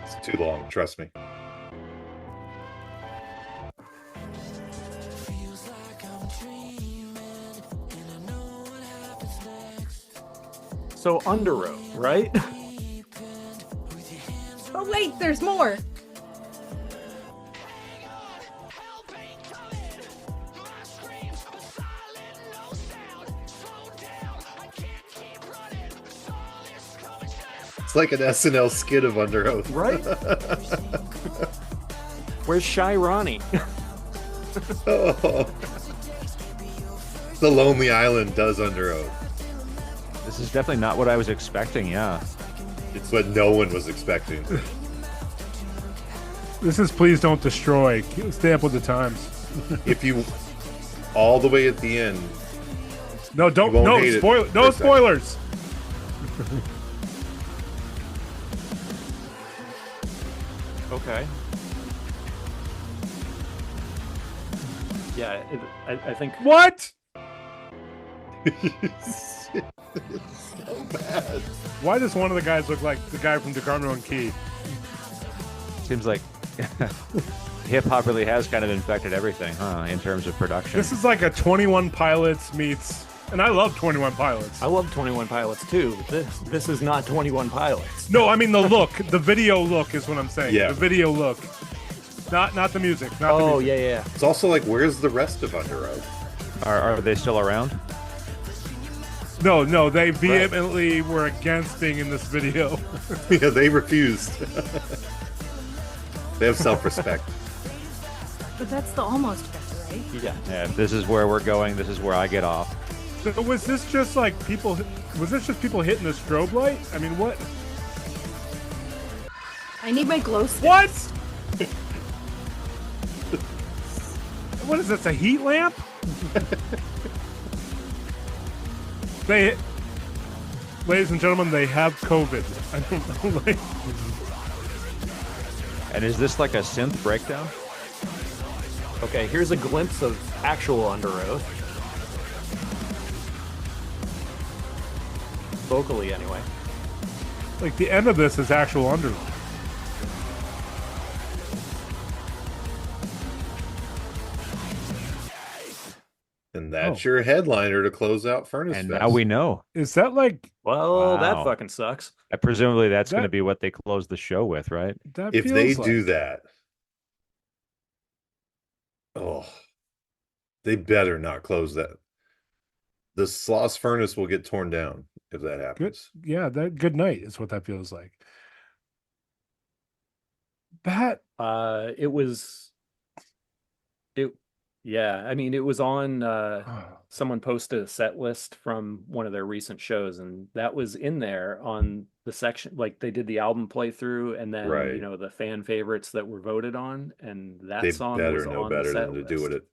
It's too long, trust me. So Underoath, right? Oh wait, there's more. It's like an SNL skit of Underoath. Right? Where's Shy Ronnie? Oh. The Lonely Island does Underoath. This is definitely not what I was expecting, yeah. It's what no one was expecting. This is Please Don't Destroy. Stay up with the times. If you all the way at the end. No, don't. No spoil. No spoilers. Okay. Yeah, I think. What? It's so bad. Why does one of the guys look like the guy from DeCarlo and Key? Seems like hip hop really has kind of infected everything, huh? In terms of production. This is like a 21 Pilots meets, and I love 21 Pilots. I love 21 Pilots too. This is not 21 Pilots. No, I mean the look, the video look is what I'm saying. Yeah. The video look, not the music. Not the music. Yeah. It's also like, where's the rest of Underoath? Are they still around? No, they vehemently were against being in this video. Yeah, they refused. They have self-respect. But that's the almost best, right? Yeah, if this is where we're going, this is where I get off. So was this just like people? Was this just people hitting the strobe light? I mean, what? I need my glow stick. What? What is this? A heat lamp? Ladies and gentlemen, they have COVID. I don't know. Like, And is this like a synth breakdown? Okay, here's a glimpse of actual Underoath. Vocally, anyway. like the end of this is actual Underoath. And that's your headliner to close out Furnace And Fest. now we know. Is that like Well, Wow. that fucking sucks. Presumably that's going to That- be what they close the show with, right? that? If they feels do like- that, they better not close that. The Sloss Furnace will get torn down if that good, happens. yeah, that good night is what that feels like. That It was. Yeah, I mean, it was on. Someone posted a set list from one of their recent shows, and that was in there on the section. Like they did the album playthrough, and then Right. the fan favorites that were voted on, and that They song better was know on better the set than to list. do with it.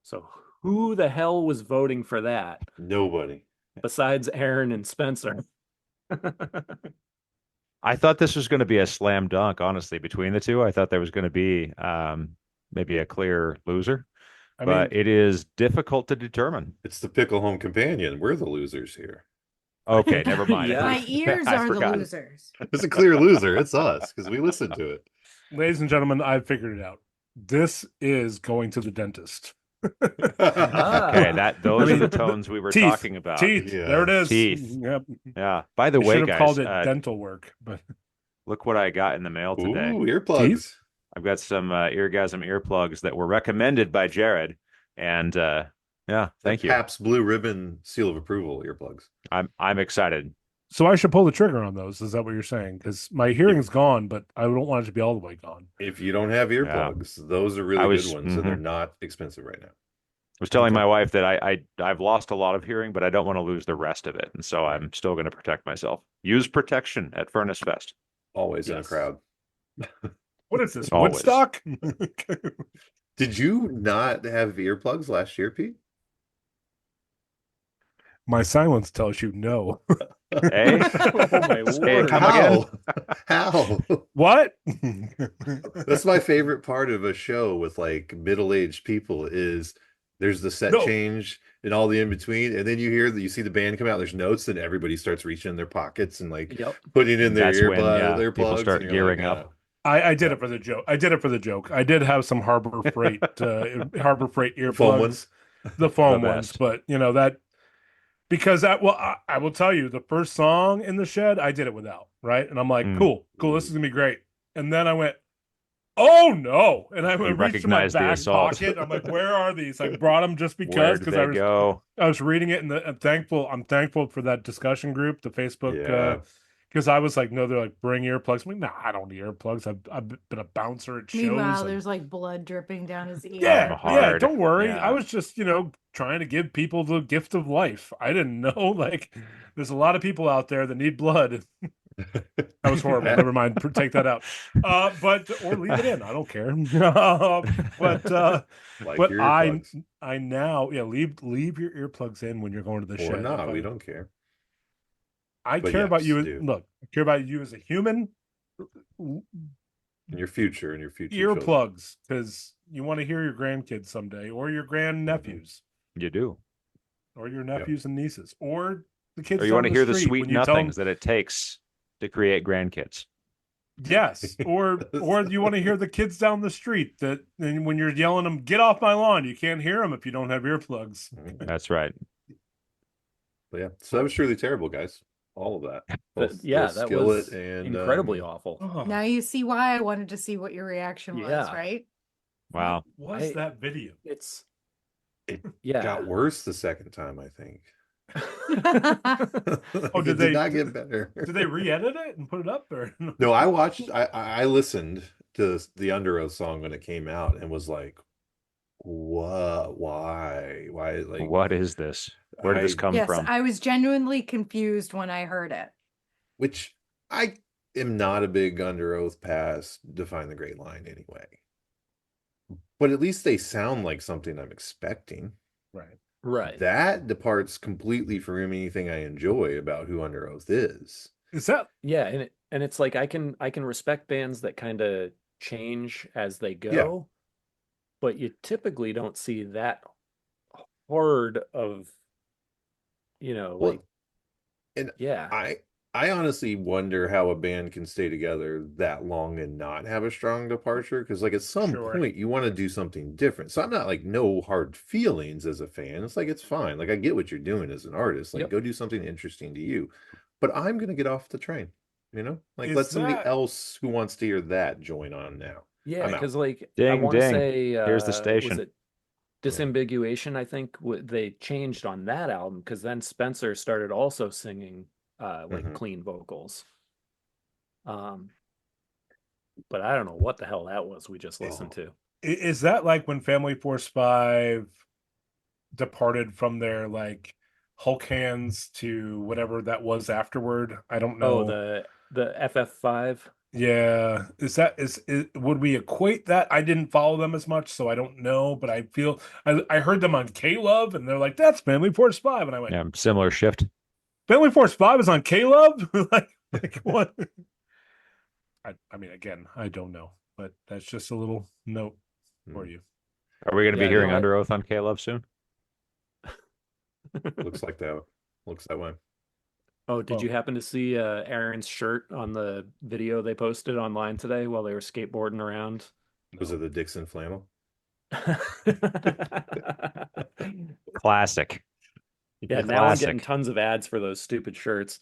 So who the hell was voting for that Nobody. besides Aaron and Spencer? I thought this was going to be a slam dunk, honestly, between the two. I thought there was going to be maybe a clear loser, I but mean, it is difficult to determine. It's the Pickle Home Companion. We're the losers here. Okay, never mind. Yeah. My ears I are the forgot. losers. It's a clear loser. It's us because we listened to it. ladies and gentlemen, I've figured it out. This is going to the dentist. Ah. Okay, those I are the mean, tones we were teeth, talking about. Teeth. Yeah. There it is. Teeth. Yep. Yeah. By the I way, should have guys, called it dental work, but look what I got in the mail today. Ooh, earplugs. I've got some Eargasm earplugs that were recommended by Jared, and yeah, thank you. Pabst Blue Ribbon seal of approval earplugs. I'm excited. so I should pull the trigger on those. Is that what you're saying? Because my hearing's gone, but I don't want it to be all the way gone. If you don't have earplugs, those are really good ones, and they're not expensive right now. I was telling my wife that I've lost a lot of hearing, but I don't want to lose the rest of it, and so I'm still going to protect myself. Use protection at Furnace Fest. Always in a Yes. crowd. What is this? Always. Woodstock? Did you not have earplugs last year, Pete? My silence tells you no. Hey, Oh my Hey, lord. come again? How? What? That's my favorite part of a show with like middle-aged people is there's the set No. change and all the in between, and then you see the band come out, there's notes, and everybody starts reaching in their pockets and like Yep. putting in their That's when, their people plugs, start and you're like, gearing up. I did it for the joke. I did it for the joke. I did have some Harbor Freight earplugs, foam ones. the foam The ones, best. but that because I will tell you the first song in the shed I did it without, right? And I'm like, cool, this is gonna be great. And then I went, oh no, and I You reached in my recognized the back assault. pocket. I'm like, where are these? I brought them just Where because did they go? I was reading it, and I'm thankful for that discussion group, the Facebook. Yeah. Because I was like, no, they're like, bring earplugs. I'm like, nah, I don't need earplugs. I've been a bouncer at shows. Meanwhile, and- there's like blood dripping down his ear. yeah, hard. don't worry. Yeah. I was just, trying to give people the gift of life. I didn't know, like, there's a lot of people out there that need blood. That was horrible. Never mind. Take that out. Or leave it in. I don't care. Like but your I earplugs. now, leave your earplugs in when you're going to the Or shed. not, we don't care. I But care about yes, you. do. Look, I care about you as a human. In your future and your future children. Earplugs, because you want to hear your grandkids someday, or your grandnephews, You do. or your nephews and nieces, or the kids. Or you down want to hear the street sweet when you tell nothings that it takes to create grandkids. Yes, or you want to hear the kids down the street that and when you're yelling them, get off my lawn. You can't hear them if you don't have earplugs. That's right. But yeah, so that was truly terrible, guys. All of that. Both That Skillet was and incredibly awful. Oh, Now you see why I wanted to see what your reaction was, Yeah. right? Wow. what was that video? It's It yeah. got worse the second time, I think. Oh, It did they not get better? Did they re-edit it and put it up there? No, I watched. I listened to the Underoath song when it came out and was like, "What? Why? Like, What is this? Where did this come Yes, from? I was genuinely confused when I heard it. Which I am not a big Underoath past Define the Great Line anyway. But at least they sound like something I'm expecting. Right. Right. That departs completely from anything I enjoy about who Underoath is. Is that Yeah, and it's like I can respect bands that kind of change as they go, but you typically don't see that hard of Well, like and yeah. I honestly wonder how a band can stay together that long and not have a strong departure. Because, like, at some Sure. point, you want to do something different. So I'm not like no hard feelings as a fan. It's like it's fine. Like I get what you're doing as an artist. Like Yep. go do something interesting to you. But I'm gonna get off the train. Like Is let somebody that- else who wants to hear that join on now. Yeah, I'm out. because like I Ding, want to ding. say Here's the was station. it Disambiguation, I think they changed on that album because then Spencer started also singing like Mhm. clean vocals. But I don't know what the hell that was we just listened to. is that like when Family Force 5 departed from their like Hulk hands to whatever that was afterward? I don't know. Oh, the FF5. Yeah, would we equate that? I didn't follow them as much, so I don't know. But I feel I heard them on K-Love, and they're like, "That's Family Force 5," and I went, Yeah, similar shift. "Family Force 5 is on K-Love?" like what? I mean, again, I don't know, but that's just a little note for you. Are we going to be Yeah, hearing no, Under Oath on K-Love soon? Looks like that. Looks that way. Oh, did you happen to see Aaron's shirt on the video they posted online today while they were skateboarding around? Was it the Dixon flannel? Classic. Yeah, now I'm getting Classic. tons of ads for those stupid shirts.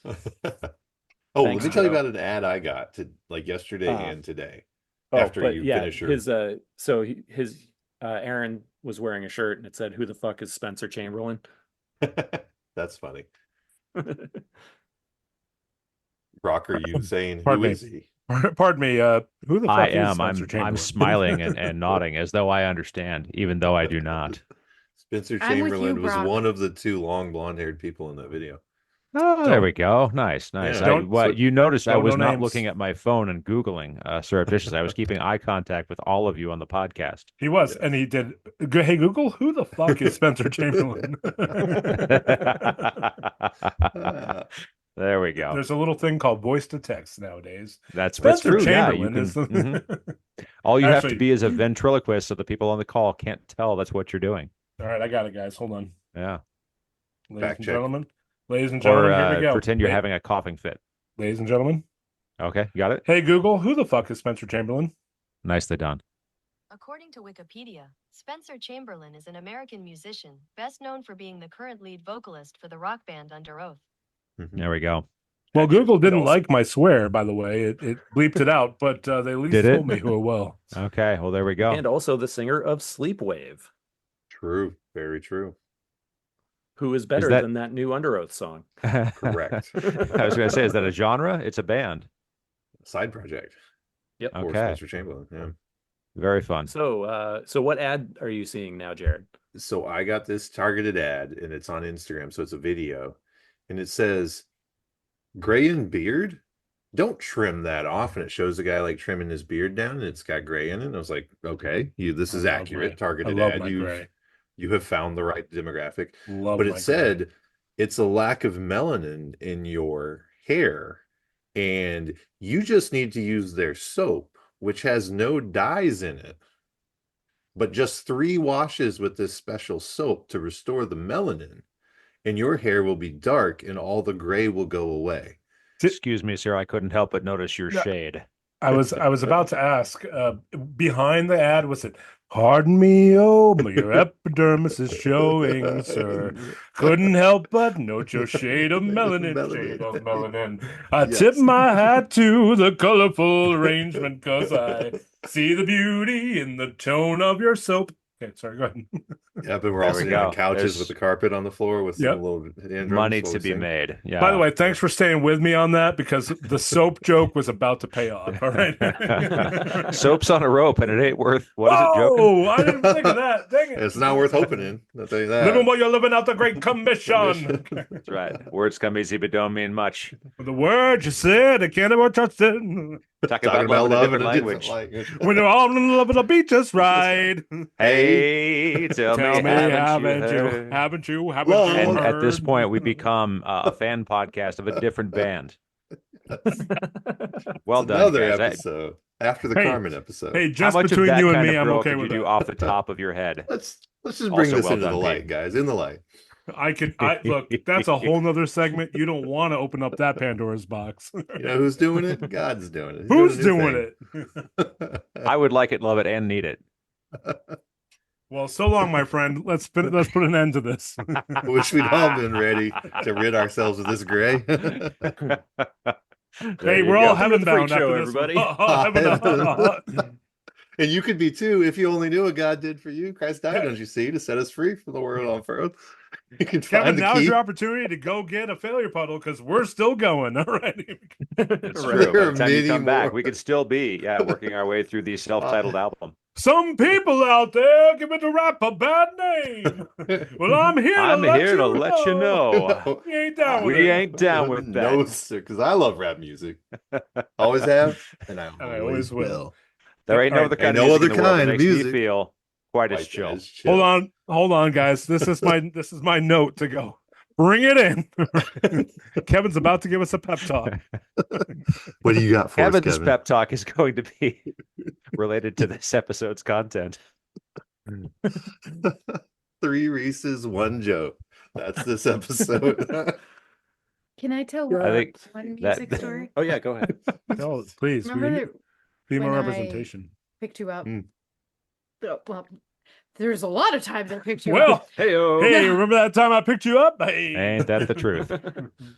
Oh, Thanks, let me tell you Joe. about an ad I got yesterday and today. After but you yeah, finish your his Aaron was wearing a shirt and it said, "Who the fuck is Spencer Chamberlain?" That's funny. Brock, are you saying Pardon who me. is he? Pardon me. Who the fuck I is am. Spencer I'm Chamberlain? smiling and nodding as though I understand, even though I do not. Spencer I'm with you, Chamberlain was Brock. one of the two long blonde-haired people in that video. Oh, there we go. Nice. Yeah. You noticed I don't was know not names. looking at my phone and Googling surreptitiously. I was keeping eye contact with all of you on the podcast. He was, Yes. and he did. Hey Google, who the fuck is Spencer Chamberlain? There we go. There's a little thing called voice to text nowadays. That's Spencer true. Chamberlain Yeah, is the... mhm. All you have Actually- to be is a ventriloquist so the people on the call can't tell that's what you're doing. All right, I got it, guys. Hold on, Yeah. ladies Fact and check. gentlemen. Ladies and Or gentlemen, here we go. pretend you're having a coughing fit. Ladies and gentlemen. Okay, got it? Hey Google, who the fuck is Spencer Chamberlain? Nicely done. According to Wikipedia, Spencer Chamberlain is an American musician, best known for being the current lead vocalist for the rock band Under Oath. There we go. Well, Actually, Google didn't also- like my swear, by the way. It bleeped it out, but they at least Did it? told me who it was. Okay, well, there we go. And also the singer of Sleepwave, True. Very true. who is better that- than that new Under Oath song. Correct. I was going to say, is that a genre? It's a band. Side project. Yep. For Okay. Spencer Chamberlain. Yeah. Very fun. So what ad are you seeing now, Jared? So I got this targeted ad and it's on Instagram. So it's a video and it says, gray and beard, don't trim that off. And it shows the guy like trimming his beard down and it's got gray in it. And I was like, okay, this is I love accurate. my- Targeted I love ad. my gray. You have found the right demographic. Love But my it gray. said it's a lack of melanin in your hair. And you just need to use their soap, which has no dyes in it. But just 3 washes with this special soap to restore the melanin, and your hair will be dark and all the gray will go away. Excuse me, sir. I couldn't help but notice your No. shade. I was about to ask. Behind the ad was it? Pardon me, oh, your epidermis is showing, sir. Couldn't help but note your shade of melanin. Shade of melanin. I tip Yes. my hat to the colorful arrangement, cause I see the beauty in the tone of your soap. Okay, sorry, go ahead. Yep, and we're There all we sitting on go. couches There's with the carpet on the floor with some Yep. little hand drums Money while to we be sing. made. Yeah. By the way, thanks for staying with me on that because the soap joke was about to pay off. All right. Soap's on a rope and it ain't worth. What is it, joking? Oh, I didn't think of that. Dang it. It's not worth opening. I'll tell you that. Living while you're living out the Great Commission. That's right. Words come easy but don't mean much. The word you said, I can't ever trust it. Talking Talking about love in a different in a language. language. When you're all in love with the beach, just right. Hey, tell me, haven't you heard? Haven't you Love. And at this heard? point, we become a fan podcast of a different band. Well It's done, another guys. episode after the Hey, Carmen episode. Hey, How just much of between that you and kind me, of I'm girl okay could with you do that. off the top of your head? Let's just bring Also this well into done, the light, Pete. guys. In the light. Look, that's a whole nother segment. You don't want to open up that Pandora's box. You know who's doing it? God's doing it. He's Who's a new doing thing. it? I would like it, love it, and need it. Well, so long, my friend. Let's put an end to this. I wish we'd all been ready to rid ourselves of this gray. Hey, we're all heaven bound freak show, after this. everybody. Heaven-bound. And you could be too if you only knew what God did for you. Christ died, don't you see, to set us free from the world on earth. You can Kevin, find the now's key. your opportunity to go get a failure puddle because we're still going. All right. It's There true. By are the time you many come back, more. we could still be working our way through the self-titled album. Some people out there give it a rap a bad name. Well, I'm here to let you know. We ain't down with it. We ain't down with that. No, sir, because I love rap music. Always have, and I always will. There ain't no All other right, kind ain't of no music other in the world that kind of makes me music. feel quite as Like, chill. as chill. Hold on, guys. This is my note to go. Bring it in. Kevin's about to give us a pep talk. What do you got for Kevin's us, Kevin? pep talk is going to be related to this episode's content. 3 Reese's, 1 joke. That's this episode. Can I tell I think one that- music story? Oh yeah, go ahead. No, please. Remember that Female when I representation. picked you up? Mm. Well, there's a lot of times I picked you Well, up. Hey, hey, remember that time I picked you up? Hey. Ain't that the truth?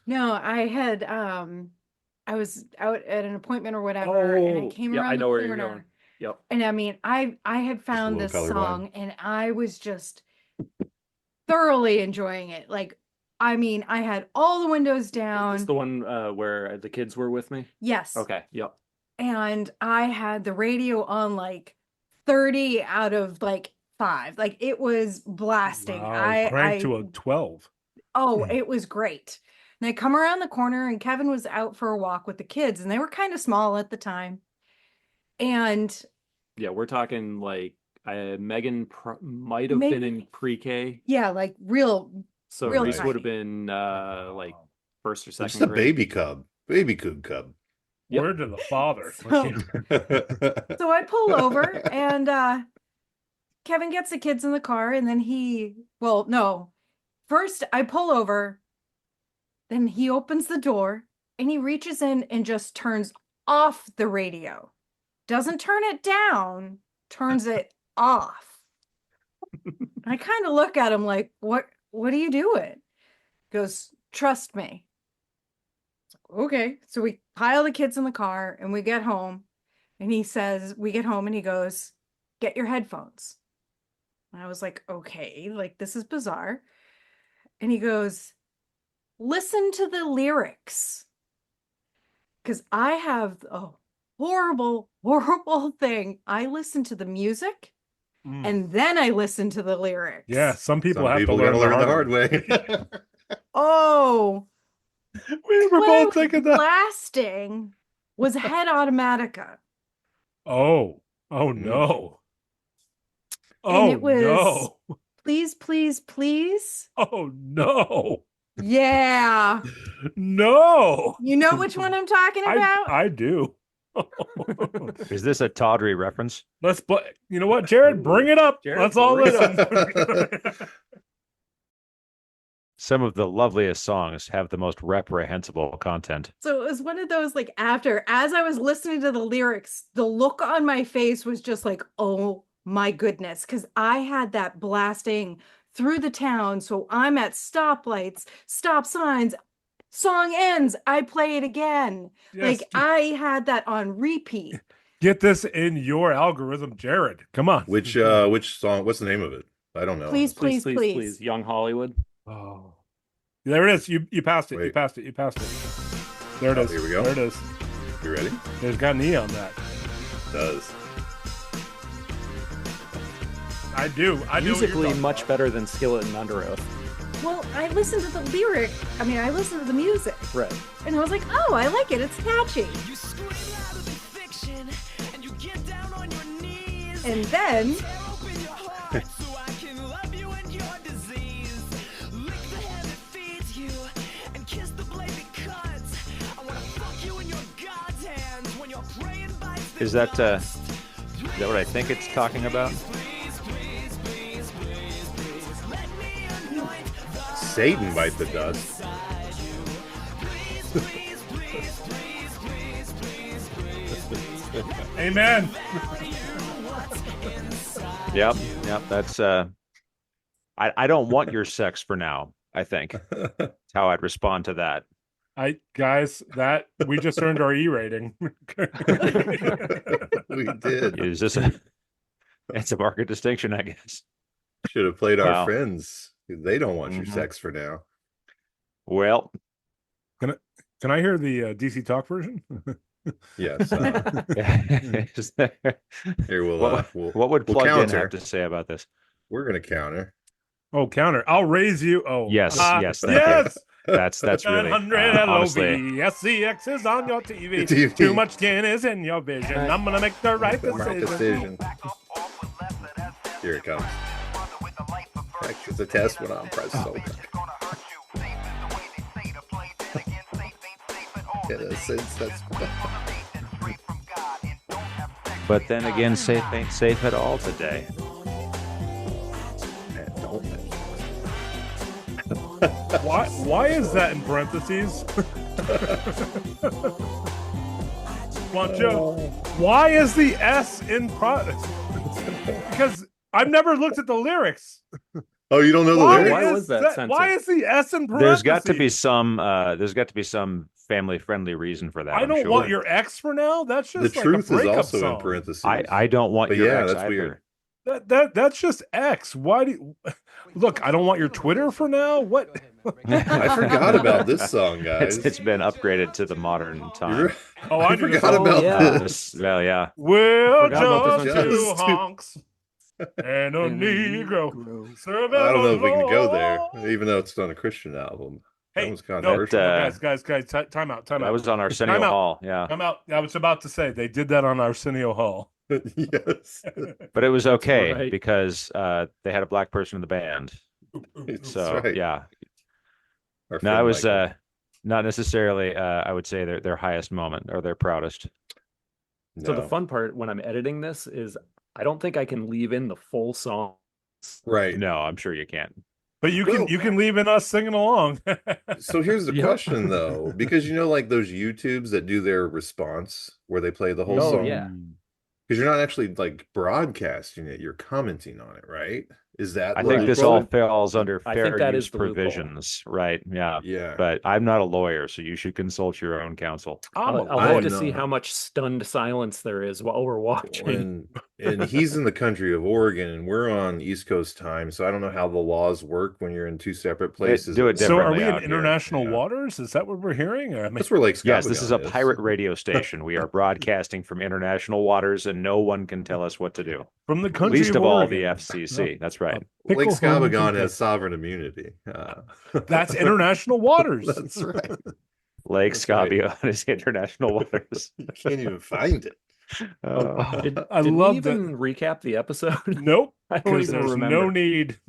No, I had I was out at an appointment or whatever, and I came around I know the where corner. you're going. Yep. And I mean, I had found little this colorblind. song, and I was just thoroughly enjoying it. Like, I mean, I had all the windows down. It's the one where the kids were with me. Yes. Okay. Yep. And I had the radio on like 30 out of like 5. Like, it was blasting. Wow, cranked to a 12. Oh, it was great. And I come around the corner, and Kevin was out for a walk with the kids, and they were kind of small at the time. And Yeah, we're talking like Megan might have been in pre-K, yeah, like real so real Reese would have tiny. been like first or It's second a grade. baby cub. Baby Coug cub. Yep. Word to the father. So I pull over, and Kevin gets the kids in the car, and then first I pull over, then he opens the door, and he reaches in and just turns off the radio. Doesn't turn it down, turns it off. I kind of look at him like, what are you doing? He goes, trust me. Okay. So we pile the kids in the car, and we get home, and we get home, and he goes, get your headphones. And I was like, okay, like, this is bizarre. And he goes, listen to the lyrics. Because I have a horrible, horrible thing. I listen to the music, and then I listen to the lyrics. Yeah, some people Some have people to learn gotta the hard way. Oh, We were what I both was thinking that. blasting was Head Automatica. Oh no. Oh it was- no. Please, please, please. Oh no. Yeah. No. You know which one I'm talking about? I do. Is this a tawdry reference? Let's play. You know what, Jared? Bring it up. Jared, Let's all bring listen. it Some of the loveliest songs have the most reprehensible content. So it was one of those, like, as I was listening to the lyrics, the look on my face was just like, oh my goodness, because I had that blasting through the town. So I'm at stoplights, stop signs, song ends, I play it again. Yes. Like, I had that on repeat. Get this in your algorithm, Jared. Come on. Which song? What's the name of it? I don't know. Please, please, please. Young Hollywood. Oh, there it is. You passed it. You Wait. passed it. You passed it. There it is. Here we go. There it is. You ready? There's got an E on that. It does. I do. I do. Musically much better than Skillet and Underoath. Well, I listened to the I listened to the music. Right. And I was like, oh, I like it. It's catchy. You scream out of fiction and you get down on your knees. And then Tear open your heart so I can love you and your disease. Lick the hand that feeds you and kiss the blade that cuts. I wanna fuck you in your God's hands when your praying bites the Is that dust. what I think it's talking about? Please, please, please, please, please, let me anoint the Satan bite the dust. inside you. Please, please, please, please, please, please, please, please. Amen. Yep. That's I don't want your sex for now, I think. That's how I'd respond to that. That we just earned our E rating. We did. Is this it's a market distinction, I guess. Should have played Wow. our friends. They don't want your Mhm. sex for now. Well, Can I hear the DC Talk version? Yes. Is there- Here what would we'll Plug In counter. have to say about this? We're gonna counter. Oh, counter. I'll raise you. Oh, Yes, yes, thank you. yes. That's really 900 honestly. LOV. SCX is on your TV. TV. Too much skin is in your vision. I'm gonna make the right decision. Here it comes. It's a test when I'm pressed so. But then again, safe ain't safe at all today. Why is that in parentheses? Why is the S in because I've never looked at the lyrics. Oh, you don't know the lyrics? Why was that censored? Why is the S in parentheses? There's got to be some family-friendly reason for that. I don't want your ex for now. That's just The like truth a is breakup also song. in parentheses. I don't want But your yeah, ex that's either. weird. That's just X. Why do you... Look, I don't want your Twitter for now. What? I forgot about this song, guys. It's been upgraded to the modern time. Oh, I knew this forgot song. about this. Well, yeah. We're Forgot about just this one, two too. honks and a Negro. Serving I don't know if we can go the there, Lord. even though it's on a Christian album. That Hey, was no, controversial. guys, time out. That was on Arsenio Time out. Hall, yeah. I'm out. I was about to say they did that on Arsenio Hall. Yes. But it was okay right. because they had a black person in the band. So right. yeah. Our No, friend it was Michael. not necessarily I would say their highest moment or their proudest. So the No. fun part when I'm editing this is I don't think I can leave in the full song. Right. No, I'm sure you can't. But you Well- can leave in us singing along. So here's the Yep. question, though, because like those YouTubes that do their response where they play the whole Oh, song. yeah. Because you're not actually like broadcasting it, you're commenting on it, right? Is that I the think this loophole? all falls under I think fair that use is the loophole. provisions, right? Yeah. Yeah. But I'm not a lawyer, so you should consult your own counsel. I'll I have am to see not. how much stunned silence there is while we're watching. And he's in the country of Oregon, and we're on East Coast time, so I don't know how the laws work when you're in two separate places. do it So are we differently in out here. international Yeah. watars? Is that what we're hearing? I mean, That's where Lake Yes, this is a Scabagon pirate radio station. We are broadcasting from international waters, and no one can tell us what to do. from the country Least of all, the Oregon. FCC. That's right. Lake Pickle Scabagon Herman has sovereign immunity. That's international waters. That's right. Lake That's right. Scabion is international waters. You can't even find it. Did I we love even recap the episode? Nope. I don't Because even there's remember. no need.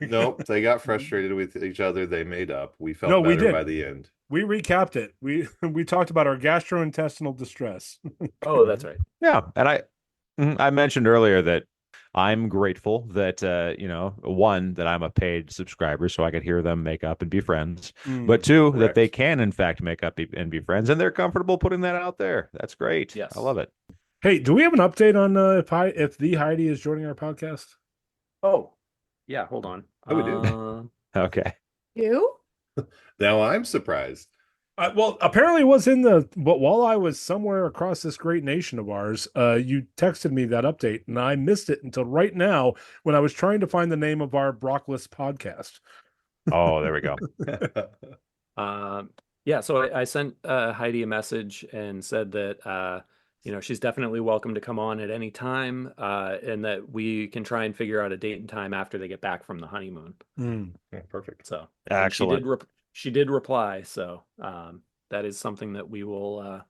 Nope, they got frustrated with each other. They made up. We felt No, we better did. by the end. We recapped it. We talked about our gastrointestinal distress. Oh, that's right. Yeah, and I mentioned earlier that I'm grateful that one, that I'm a paid subscriber, so I could hear them make up and be friends. But two, that Correct. they can in fact make up and be friends, and they're comfortable putting that out there. That's great. Yes. I love it. Hey, do we have an update on if the Heidi is joining our podcast? Oh, yeah. Hold on. Oh, we do. Okay. You? Now I'm surprised. Well, apparently it was but while I was somewhere across this great nation of ours, you texted me that update, and I missed it until right now when I was trying to find the name of our Brockless podcast. Oh, there we go. Yeah. So I sent Heidi a message and said that she's definitely welcome to come on at any time, and that we can try and figure out a date and time after they get back from the honeymoon. Yeah, perfect. So Excellent. she did reply. So that is something that we will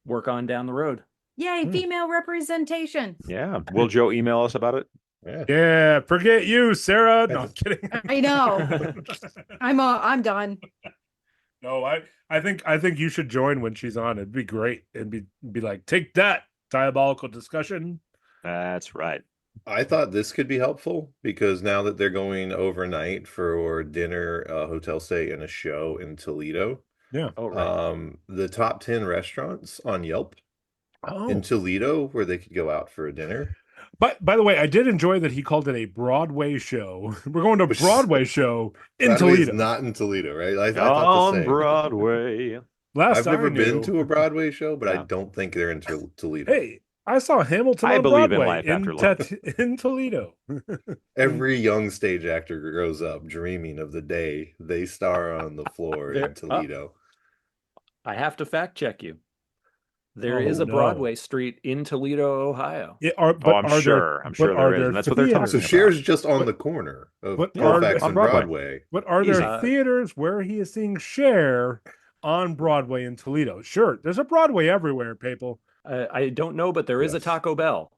work on down the road. Yay, female representation. Yeah. Will Joe email us about it? Yeah. Yeah, forget you, Sarah. No, I'm kidding. I know. I'm done. No, I think you should join when she's on. It'd be great. It'd be like, take that, diabolical discussion. That's right. I thought this could be helpful because now that they're going overnight for dinner, a hotel stay, and a show in Toledo, Yeah. Oh, right. the top 10 restaurants on Yelp in Toledo where they could go out for a dinner. But by the way, I did enjoy that he called it a Broadway show. We're going to a Broadway show in By the way, it's Toledo. not in Toledo, right? I thought the On same. Broadway. Last I've never I been knew- to a Broadway show, but I Yeah. don't think they're in Toledo. Hey, I saw Hamilton I on believe in Broadway life after life. in Toledo. Every young stage actor grows up dreaming of the day they star on the floor There- in Toledo. I have to fact check you. There Oh, is a no. Broadway street in Toledo, Ohio. I'm I'm sure there is. And that's what they're talking So about. Cher's just on But- the corner of but Colfax on and Broadway. Broadway. But are there Easy. theaters where he is seeing Cher on Broadway in Toledo? Sure, there's a Broadway everywhere, people. I don't know, but there is a Yes. Taco Bell.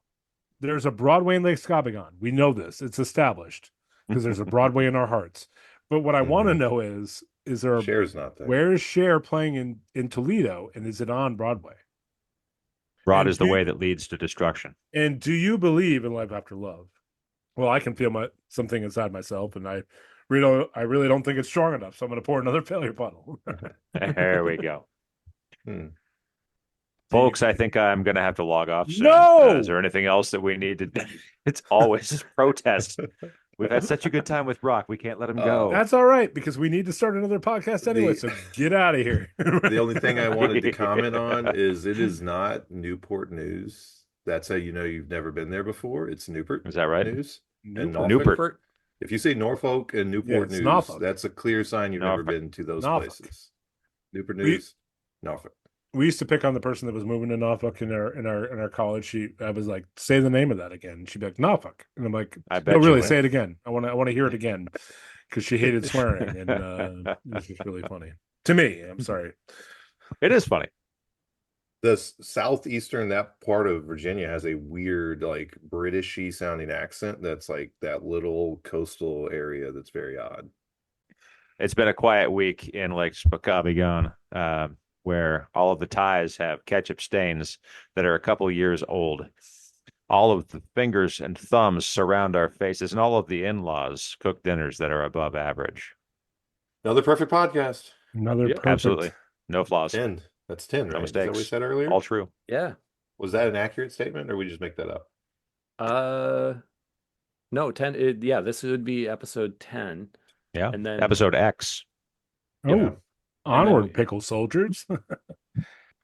There's a Broadway in Lake Scabagon. We know this. It's established because there's a Broadway in our hearts. But what I want to know is there a Cher's not there. where is Cher playing in Toledo, and is it on Broadway? Broad And is the do- way that leads to destruction. And do you believe in life after love? Well, I can feel something inside myself, and I really don't think it's strong enough. So I'm going to pour another failure bottle. There we go. Hmm. Folks, I think I'm going to have to log off soon. No! Is there anything else that we need to do? It's always protest. We've had such a good time with Brock. We can't let him go. That's all right, because we need to start another podcast anyway. The- So get out of here. The only thing I wanted to comment on is it is not Newport News. That's how you know you've never been there before. It's Newport Is that right? News. Newport. And Norfolk. Newport. If you say Norfolk and Newport it's News, Norfolk. that's a clear sign you've never Norfolk. been to those Norfolk. places. Newport We- News, Norfolk. We used to pick on the person that was moving to Norfolk in our college. I was like, say the name of that again. And she'd be like, Norfolk, and I'm like, I bet no, you really, would. say it again. I want to hear it again, because she hated swearing, and it was just really funny to me. I'm sorry. It is funny. The southeastern, that part of Virginia has a weird, like Britishy sounding accent. That's like that little coastal area that's very odd. It's been a quiet week in Lake Spokane, where all of the ties have ketchup stains that are a couple years old. All of the fingers and thumbs surround our faces, and all of the in-laws cook dinners that are above average. Another perfect podcast. Another Yep, perfect. Absolutely. No flaws. 10. That's 10, No right? Is that what we mistakes. said earlier? All true. Yeah. Was that an accurate statement, or we just make that up? No, 10. Yeah, this would be episode 10. Yeah. And then Episode X. Oh, Yeah. onward, pickle soldiers.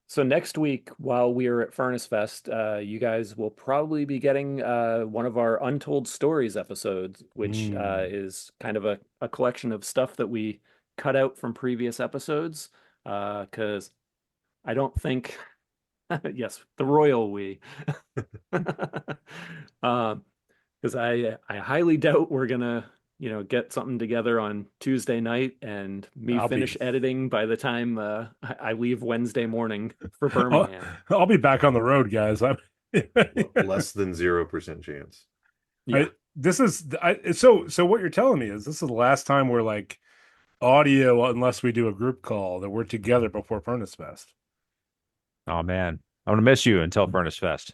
So next week, while we are at Furnace Fest, you guys will probably be getting one of our Untold Stories episodes, which is kind of a collection of stuff that we cut out from previous episodes. Because I don't think, yes, the royal we, because I highly doubt we're gonna get something together on Tuesday night and me I'll be- finish editing by the time I leave Wednesday morning for Birmingham. I'll be back on the road, guys. Less than 0% chance. Yeah. So what you're telling me is this is the last time we're like audio, unless we do a group call, that we're together before Furnace Fest. Oh man, I'm gonna miss you until Furnace Fest.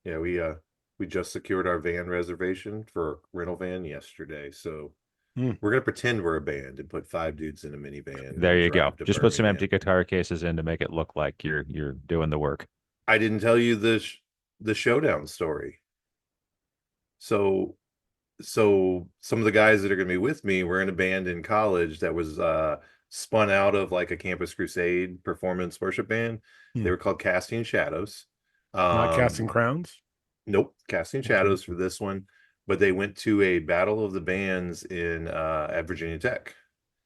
Yeah, we just secured our van reservation for a rental van yesterday. So we're gonna pretend we're a band and put 5 dudes in a minivan. and There you go. drive to Just put some empty Birmingham. guitar cases in to make it look like you're doing the work. I didn't tell you the showdown story. So some of the guys that are going to be with me were in a band in college that was spun out of like a Campus Crusade performance worship band. They were called Casting Shadows. Not casting crowns. Nope, Casting Shadows for this one. But they went to a battle of the bands at Virginia Tech.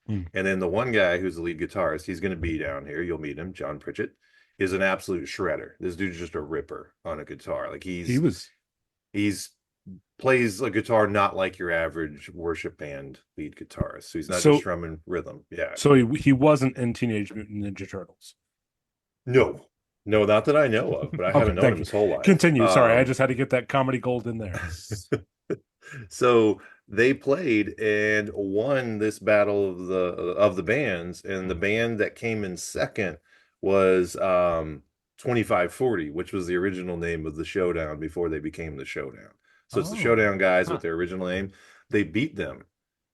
And then the one guy who's the lead guitarist, he's going to be down here. You'll meet him, John Pritchett, is an absolute shredder. This dude's just a ripper on a guitar. Like he's plays a guitar not like your average worship band lead guitarist. So he's not just strumming rhythm. Yeah. So he wasn't in Teenage Mutant Ninja Turtles. No, not that I know of, but I haven't known him his whole life. Continue. Sorry, I just had to get that comedy gold in there. So they played and won this battle of the bands, and the band that came in second was 2540, which was the original name of the Showdown before they became the Showdown. So it's the Showdown guys with their original name. They beat them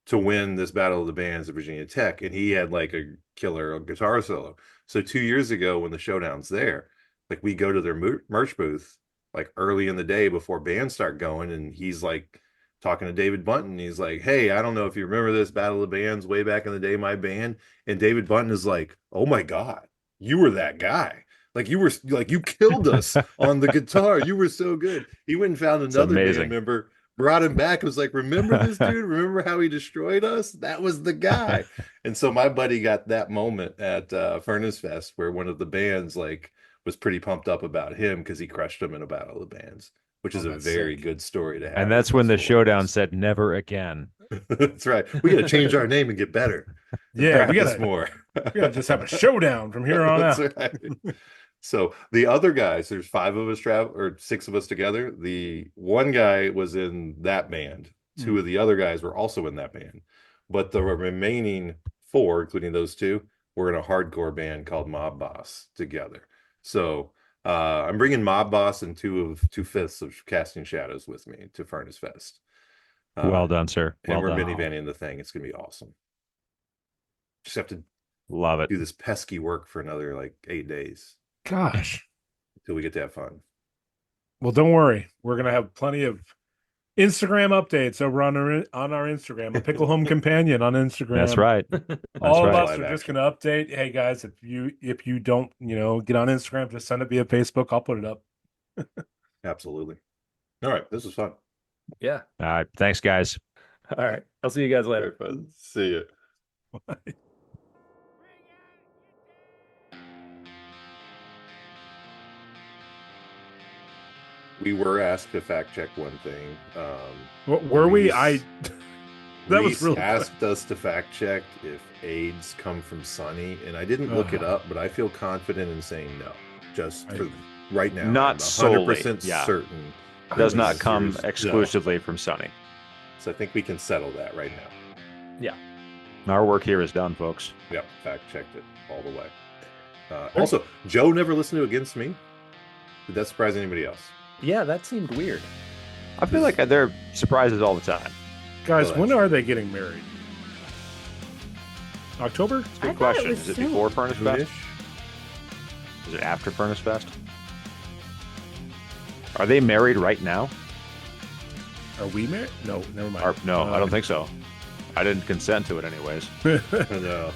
to win this battle of the bands at Virginia Tech, and he had like a killer guitar solo. So 2 years ago, when the Showdown's there, like we go to their merch booth like early in the day before bands start going, and he's like talking to David Bunton. He's like, "Hey, I don't know if you remember this Battle of the Bands way back in the day, my band." And David Bunton is like, "Oh my God, you were that guy. You killed us on the guitar. You were so good." He went and found another band member, brought him back, and was like, "Remember this dude? Remember how he destroyed us? That was the guy." And so my buddy got that moment at Furnace Fest where one of the bands like was pretty pumped up about him because he crushed him in a battle of the bands, which is a that's very sick. good story to have. And that's when the Festival showdown Awards. said never again. That's right. We got to change our name and get better. Yeah, we Practice gotta more. we gotta just have a showdown from here on out. That's right. So the other guys, there's 5 of us or 6 of us together. The one guy was in that band. 2 of the other guys were also in that band. But the remaining 4, including those 2, were in a hardcore band called Mob Boss together. So I'm bringing Mob Boss and 2/5 of Casting Shadows with me to Furnace Fest. Well done, sir. And Well we're done. minivanning the thing. It's gonna be awesome. Just have to Love it. do this pesky work for another like 8 days Gosh. until we get to have fun. Well, don't worry. We're gonna have plenty of Instagram updates over on our Instagram, a Pickle Home Companion on Instagram. That's right. All of right. us are just going to update. Hey guys, if you don't get on Instagram, just send it via Facebook. I'll put it up. Absolutely. All right, this was fun. Yeah. All right. Thanks, guys. All right. I'll see you guys later. Very fun. See you. We were asked to fact check one thing. What were we? Reese- That was Reese really asked us to fact check if AIDS come from Sunny, and I didn't look it up, but I feel confident in saying no. Just for right now, Not I'm 100% solely, yeah. certain. Does that not this come is- exclusively from Sunny. So I think we can settle that right now. Our work here is done, folks. Yep, fact checked it all the way. Also, Joe never listened to Against Me. Did that surprise anybody else? Yeah, that seemed weird. I feel like they're surprises all the time. Guys, Well, when that's- are they getting married? October? It's a good I thought it question. was Is it soon. before Furnace Fest? Soonish? Is it after Furnace Fest? Are they married right now? Are we married? No, never mind. Or, no, I don't think so. I didn't consent to it anyways. No.